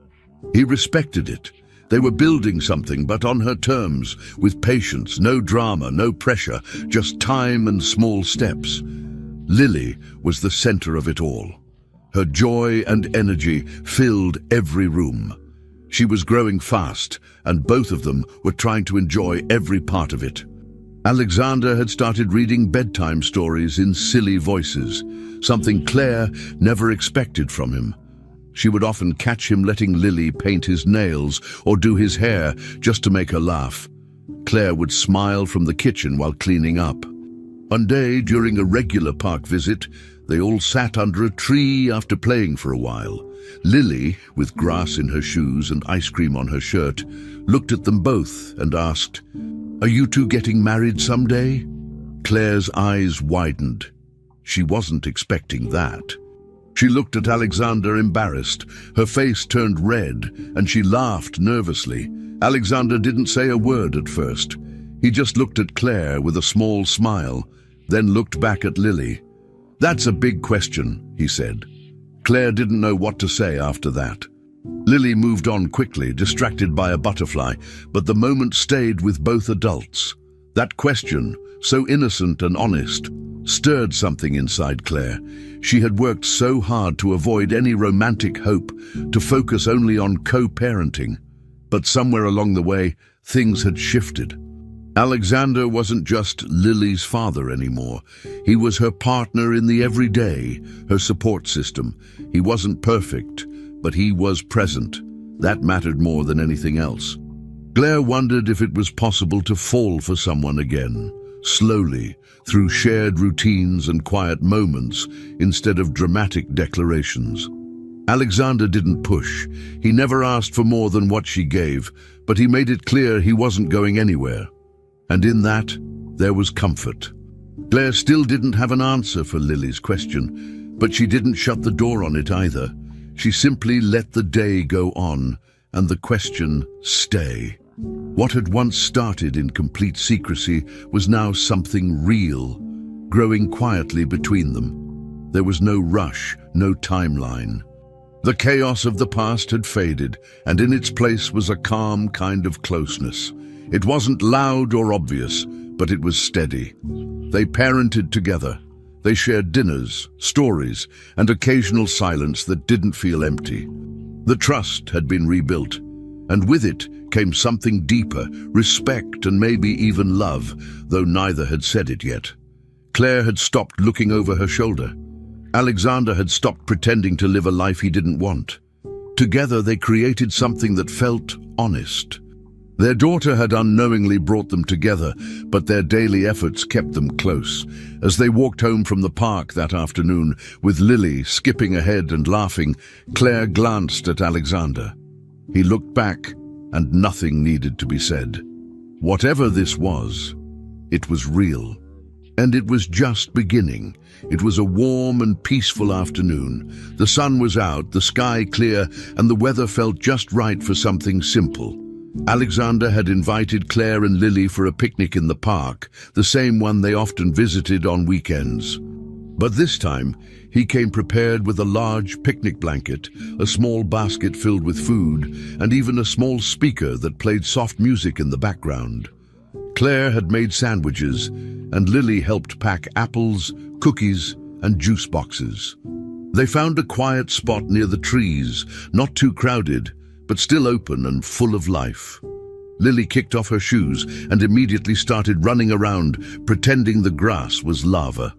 He respected it. They were building something, but on her terms, with patience, no drama, no pressure, just time and small steps. Lily was the center of it all. Her joy and energy filled every room. She was growing fast, and both of them were trying to enjoy every part of it. Alexander had started reading bedtime stories in silly voices, something Claire never expected from him. She would often catch him letting Lily paint his nails or do his hair just to make her laugh. Claire would smile from the kitchen while cleaning up. One day, during a regular park visit, they all sat under a tree after playing for a while. Lily, with grass in her shoes and ice cream on her shirt, looked at them both and asked, "Are you two getting married someday?" Claire's eyes widened. She wasn't expecting that. She looked at Alexander embarrassed. Her face turned red, and she laughed nervously. Alexander didn't say a word at first. He just looked at Claire with a small smile, then looked back at Lily. "That's a big question," he said. Claire didn't know what to say after that. Lily moved on quickly, distracted by a butterfly, but the moment stayed with both adults. That question, so innocent and honest, stirred something inside Claire. She had worked so hard to avoid any romantic hope, to focus only on co-parenting. But somewhere along the way, things had shifted. Alexander wasn't just Lily's father anymore. He was her partner in the everyday, her support system. He wasn't perfect, but he was present. That mattered more than anything else. Claire wondered if it was possible to fall for someone again, slowly, through shared routines and quiet moments, instead of dramatic declarations. Alexander didn't push. He never asked for more than what she gave, but he made it clear he wasn't going anywhere. And in that, there was comfort. Claire still didn't have an answer for Lily's question, but she didn't shut the door on it either. She simply let the day go on, and the question stay. What had once started in complete secrecy was now something real, growing quietly between them. There was no rush, no timeline. The chaos of the past had faded, and in its place was a calm kind of closeness. It wasn't loud or obvious, but it was steady. They parented together. They shared dinners, stories, and occasional silence that didn't feel empty. The trust had been rebuilt, and with it came something deeper, respect and maybe even love, though neither had said it yet. Claire had stopped looking over her shoulder. Alexander had stopped pretending to live a life he didn't want. Together they created something that felt honest. Their daughter had unknowingly brought them together, but their daily efforts kept them close. As they walked home from the park that afternoon, with Lily skipping ahead and laughing, Claire glanced at Alexander. He looked back, and nothing needed to be said. Whatever this was, it was real. And it was just beginning. It was a warm and peaceful afternoon. The sun was out, the sky clear, and the weather felt just right for something simple. Alexander had invited Claire and Lily for a picnic in the park, the same one they often visited on weekends. But this time, he came prepared with a large picnic blanket, a small basket filled with food, and even a small speaker that played soft music in the background. Claire had made sandwiches, and Lily helped pack apples, cookies, and juice boxes. They found a quiet spot near the trees, not too crowded, but still open and full of life. Lily kicked off her shoes and immediately started running around, pretending the grass was lava.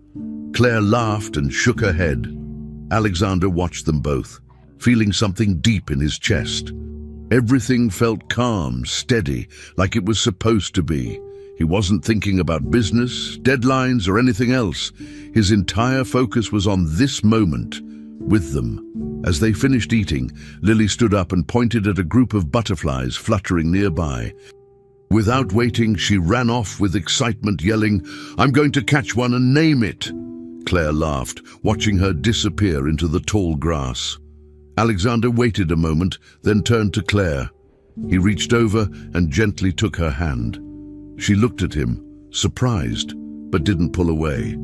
Claire laughed and shook her head. Alexander watched them both, feeling something deep in his chest. Everything felt calm, steady, like it was supposed to be. He wasn't thinking about business, deadlines, or anything else. His entire focus was on this moment, with them. As they finished eating, Lily stood up and pointed at a group of butterflies fluttering nearby. Without waiting, she ran off with excitement, yelling, "I'm going to catch one and name it!" Claire laughed, watching her disappear into the tall grass. Alexander waited a moment, then turned to Claire. He reached over and gently took her hand. She looked at him, surprised, but didn't pull away.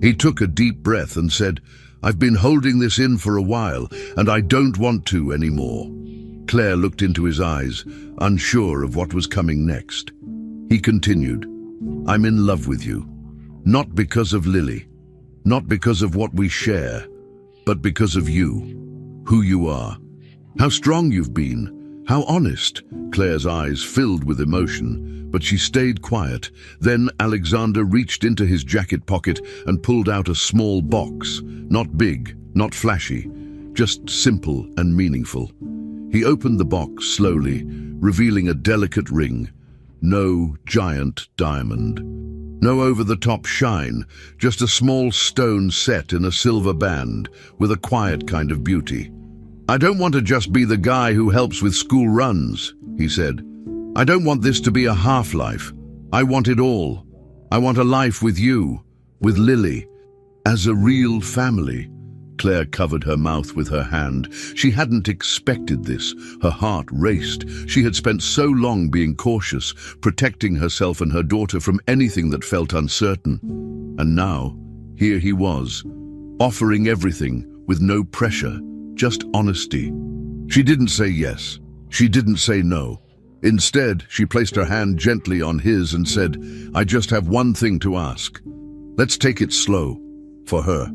He took a deep breath and said, "I've been holding this in for a while, and I don't want to anymore." Claire looked into his eyes, unsure of what was coming next. He continued, "I'm in love with you. Not because of Lily, not because of what we share, but because of you, who you are, how strong you've been, how honest." Claire's eyes filled with emotion, but she stayed quiet. Then Alexander reached into his jacket pocket and pulled out a small box, not big, not flashy, just simple and meaningful. He opened the box slowly, revealing a delicate ring. No giant diamond. No over-the-top shine, just a small stone set in a silver band, with a quiet kind of beauty. "I don't want to just be the guy who helps with school runs," he said. "I don't want this to be a half-life. I want it all. I want a life with you, with Lily, as a real family." Claire covered her mouth with her hand. She hadn't expected this. Her heart raced. She had spent so long being cautious, protecting herself and her daughter from anything that felt uncertain. And now, here he was, offering everything with no pressure, just honesty. She didn't say yes. She didn't say no. Instead, she placed her hand gently on his and said, "I just have one thing to ask. Let's take it slow, for her.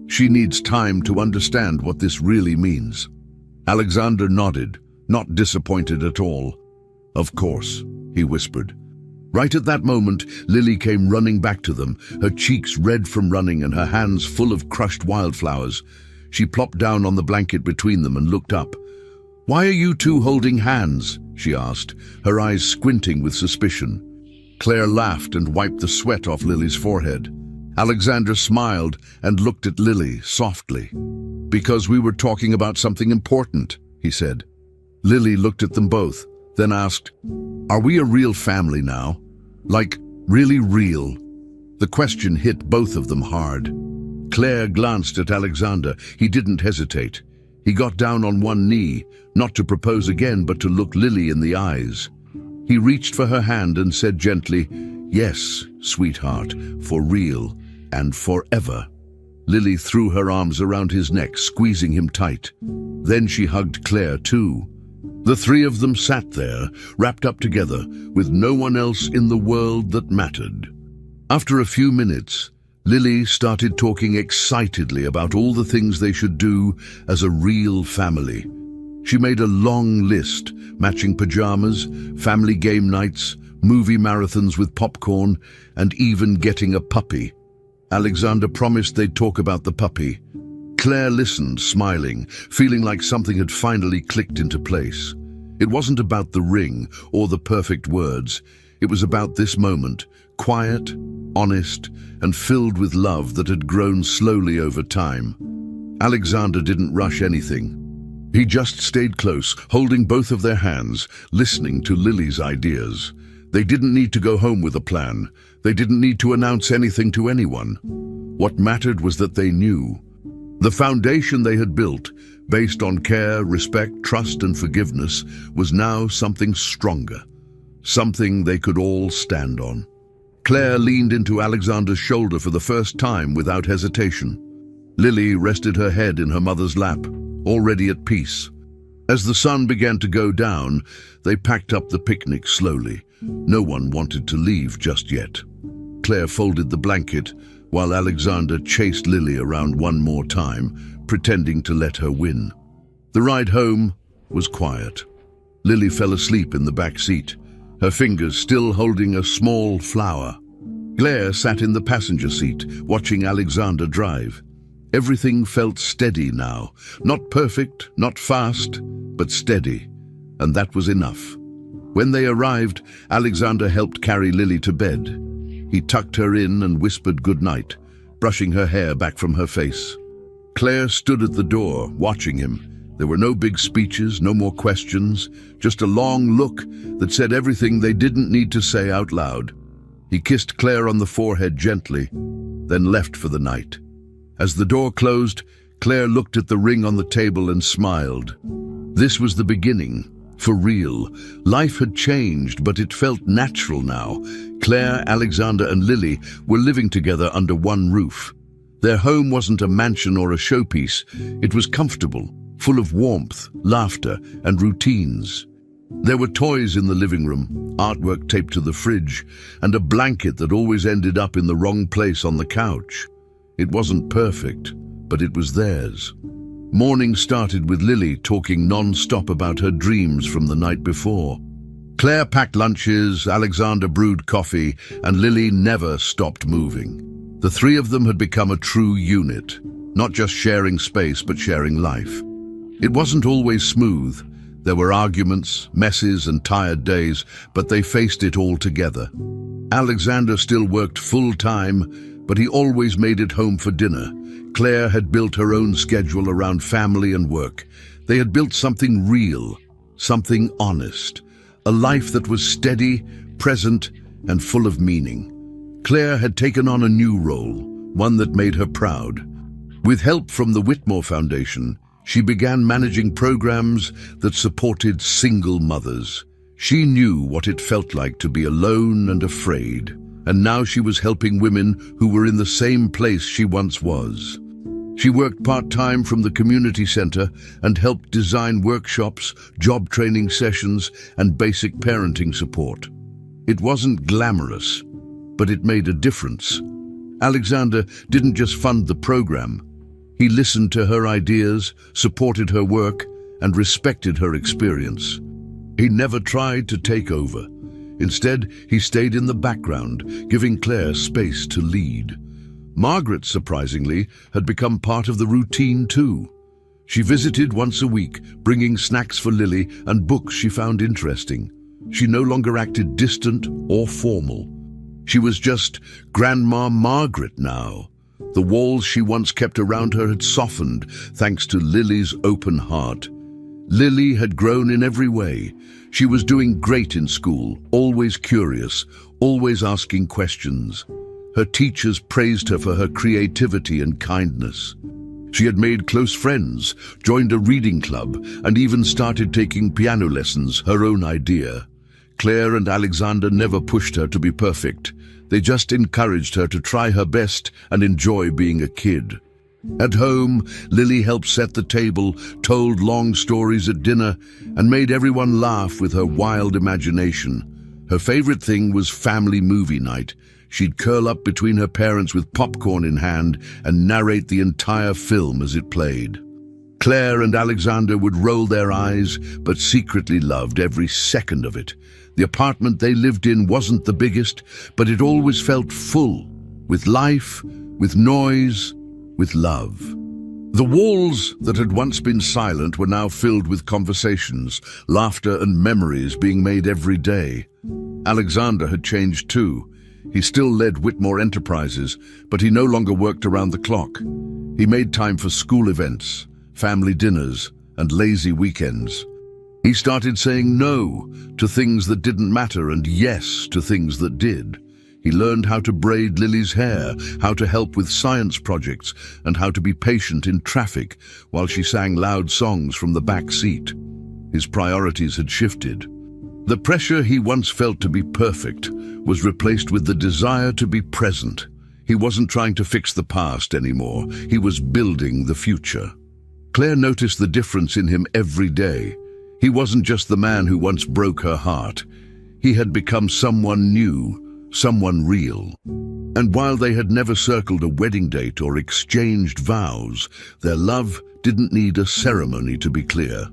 She needs time to understand what this really means." Alexander nodded, not disappointed at all. "Of course," he whispered. Right at that moment, Lily came running back to them, her cheeks red from running and her hands full of crushed wildflowers. She plopped down on the blanket between them and looked up. "Why are you two holding hands?" she asked, her eyes squinting with suspicion. Claire laughed and wiped the sweat off Lily's forehead. Alexander smiled and looked at Lily softly. "Because we were talking about something important," he said. Lily looked at them both, then asked, "Are we a real family now? Like, really real?" The question hit both of them hard. Claire glanced at Alexander. He didn't hesitate. He got down on one knee, not to propose again, but to look Lily in the eyes. He reached for her hand and said gently, "Yes, sweetheart, for real and forever." Lily threw her arms around his neck, squeezing him tight. Then she hugged Claire too. The three of them sat there, wrapped up together, with no one else in the world that mattered. After a few minutes, Lily started talking excitedly about all the things they should do as a real family. She made a long list, matching pajamas, family game nights, movie marathons with popcorn, and even getting a puppy. Alexander promised they'd talk about the puppy. Claire listened, smiling, feeling like something had finally clicked into place. It wasn't about the ring or the perfect words. It was about this moment, quiet, honest, and filled with love that had grown slowly over time. Alexander didn't rush anything. He just stayed close, holding both of their hands, listening to Lily's ideas. They didn't need to go home with a plan. They didn't need to announce anything to anyone. What mattered was that they knew. The foundation they had built, based on care, respect, trust, and forgiveness, was now something stronger, something they could all stand on. Claire leaned into Alexander's shoulder for the first time without hesitation. Lily rested her head in her mother's lap, already at peace. As the sun began to go down, they packed up the picnic slowly. No one wanted to leave just yet. Claire folded the blanket, while Alexander chased Lily around one more time, pretending to let her win. The ride home was quiet. Lily fell asleep in the back seat, her fingers still holding a small flower. Claire sat in the passenger seat, watching Alexander drive. Everything felt steady now. Not perfect, not fast, but steady. And that was enough. When they arrived, Alexander helped carry Lily to bed. He tucked her in and whispered goodnight, brushing her hair back from her face. Claire stood at the door, watching him. There were no big speeches, no more questions, just a long look that said everything they didn't need to say out loud. He kissed Claire on the forehead gently, then left for the night. As the door closed, Claire looked at the ring on the table and smiled. This was the beginning. For real. Life had changed, but it felt natural now. Claire, Alexander, and Lily were living together under one roof. Their home wasn't a mansion or a showpiece. It was comfortable, full of warmth, laughter, and routines. There were toys in the living room, artwork taped to the fridge, and a blanket that always ended up in the wrong place on the couch. It wasn't perfect, but it was theirs. Morning started with Lily talking non-stop about her dreams from the night before. Claire packed lunches, Alexander brewed coffee, and Lily never stopped moving. The three of them had become a true unit, not just sharing space, but sharing life. It wasn't always smooth. There were arguments, messes, and tired days, but they faced it all together. Alexander still worked full-time, but he always made it home for dinner. Claire had built her own schedule around family and work. They had built something real, something honest, a life that was steady, present, and full of meaning. Claire had taken on a new role, one that made her proud. With help from the Whitmore Foundation, she began managing programs that supported single mothers. She knew what it felt like to be alone and afraid, and now she was helping women who were in the same place she once was. She worked part-time from the community center and helped design workshops, job training sessions, and basic parenting support. It wasn't glamorous, but it made a difference. Alexander didn't just fund the program. He listened to her ideas, supported her work, and respected her experience. He never tried to take over. Instead, he stayed in the background, giving Claire space to lead. Margaret, surprisingly, had become part of the routine too. She visited once a week, bringing snacks for Lily and books she found interesting. She no longer acted distant or formal. She was just Grandma Margaret now. The walls she once kept around her had softened, thanks to Lily's open heart. Lily had grown in every way. She was doing great in school, always curious, always asking questions. Her teachers praised her for her creativity and kindness. She had made close friends, joined a reading club, and even started taking piano lessons, her own idea. Claire and Alexander never pushed her to be perfect. They just encouraged her to try her best and enjoy being a kid. At home, Lily helped set the table, told long stories at dinner, and made everyone laugh with her wild imagination. Her favorite thing was family movie night. She'd curl up between her parents with popcorn in hand and narrate the entire film as it played. Claire and Alexander would roll their eyes, but secretly loved every second of it. The apartment they lived in wasn't the biggest, but it always felt full, with life, with noise, with love. The walls that had once been silent were now filled with conversations, laughter and memories being made every day. Alexander had changed too. He still led Whitmore Enterprises, but he no longer worked around the clock. He made time for school events, family dinners, and lazy weekends. He started saying no to things that didn't matter and yes to things that did. He learned how to braid Lily's hair, how to help with science projects, and how to be patient in traffic while she sang loud songs from the back seat. His priorities had shifted. The pressure he once felt to be perfect was replaced with the desire to be present. He wasn't trying to fix the past anymore. He was building the future. Claire noticed the difference in him every day. He wasn't just the man who once broke her heart. He had become someone new, someone real. And while they had never circled a wedding date or exchanged vows, their love didn't need a ceremony to be clear.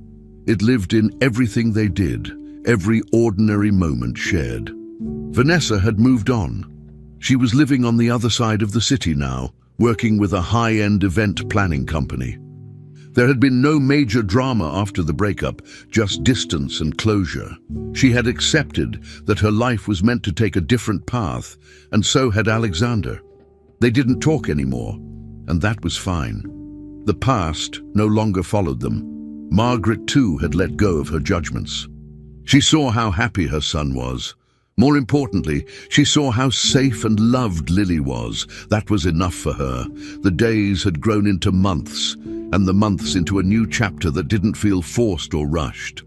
It lived in everything they did, every ordinary moment shared. Vanessa had moved on. She was living on the other side of the city now, working with a high-end event planning company. There had been no major drama after the breakup, just distance and closure. She had accepted that her life was meant to take a different path, and so had Alexander. They didn't talk anymore, and that was fine. The past no longer followed them. Margaret, too, had let go of her judgments. She saw how happy her son was. More importantly, she saw how safe and loved Lily was. That was enough for her. The days had grown into months, and the months into a new chapter that didn't feel forced or rushed.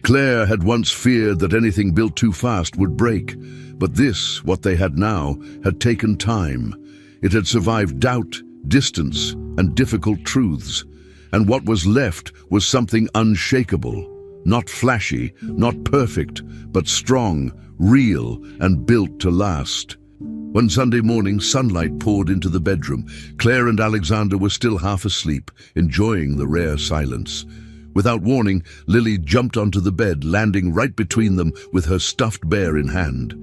Claire had once feared that anything built too fast would break, but this, what they had now, had taken time. It had survived doubt, distance, and difficult truths, and what was left was something unshakable. Not flashy, not perfect, but strong, real, and built to last. One Sunday morning, sunlight poured into the bedroom. Claire and Alexander were still half asleep, enjoying the rare silence. Without warning, Lily jumped onto the bed, landing right between them with her stuffed bear in hand.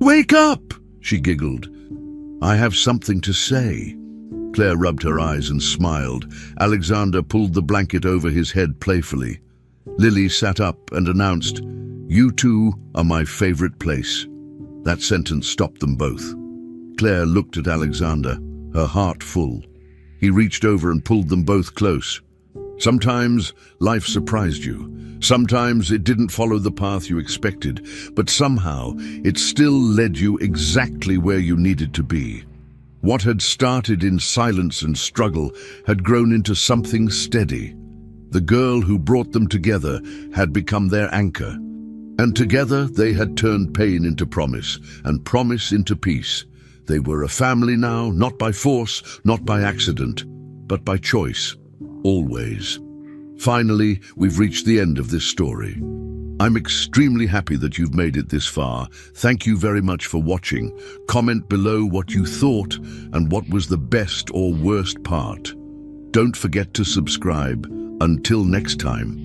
"Wake up!" she giggled. "I have something to say." Claire rubbed her eyes and smiled. Alexander pulled the blanket over his head playfully. Lily sat up and announced, "You two are my favorite place." That sentence stopped them both. Claire looked at Alexander, her heart full. He reached over and pulled them both close. Sometimes life surprised you. Sometimes it didn't follow the path you expected, but somehow it still led you exactly where you needed to be. What had started in silence and struggle had grown into something steady. The girl who brought them together had become their anchor. And together they had turned pain into promise, and promise into peace. They were a family now, not by force, not by accident, but by choice, always. Finally, we've reached the end of this story. I'm extremely happy that you've made it this far. Thank you very much for watching. Comment below what you thought and what was the best or worst part. Don't forget to subscribe. Until next time.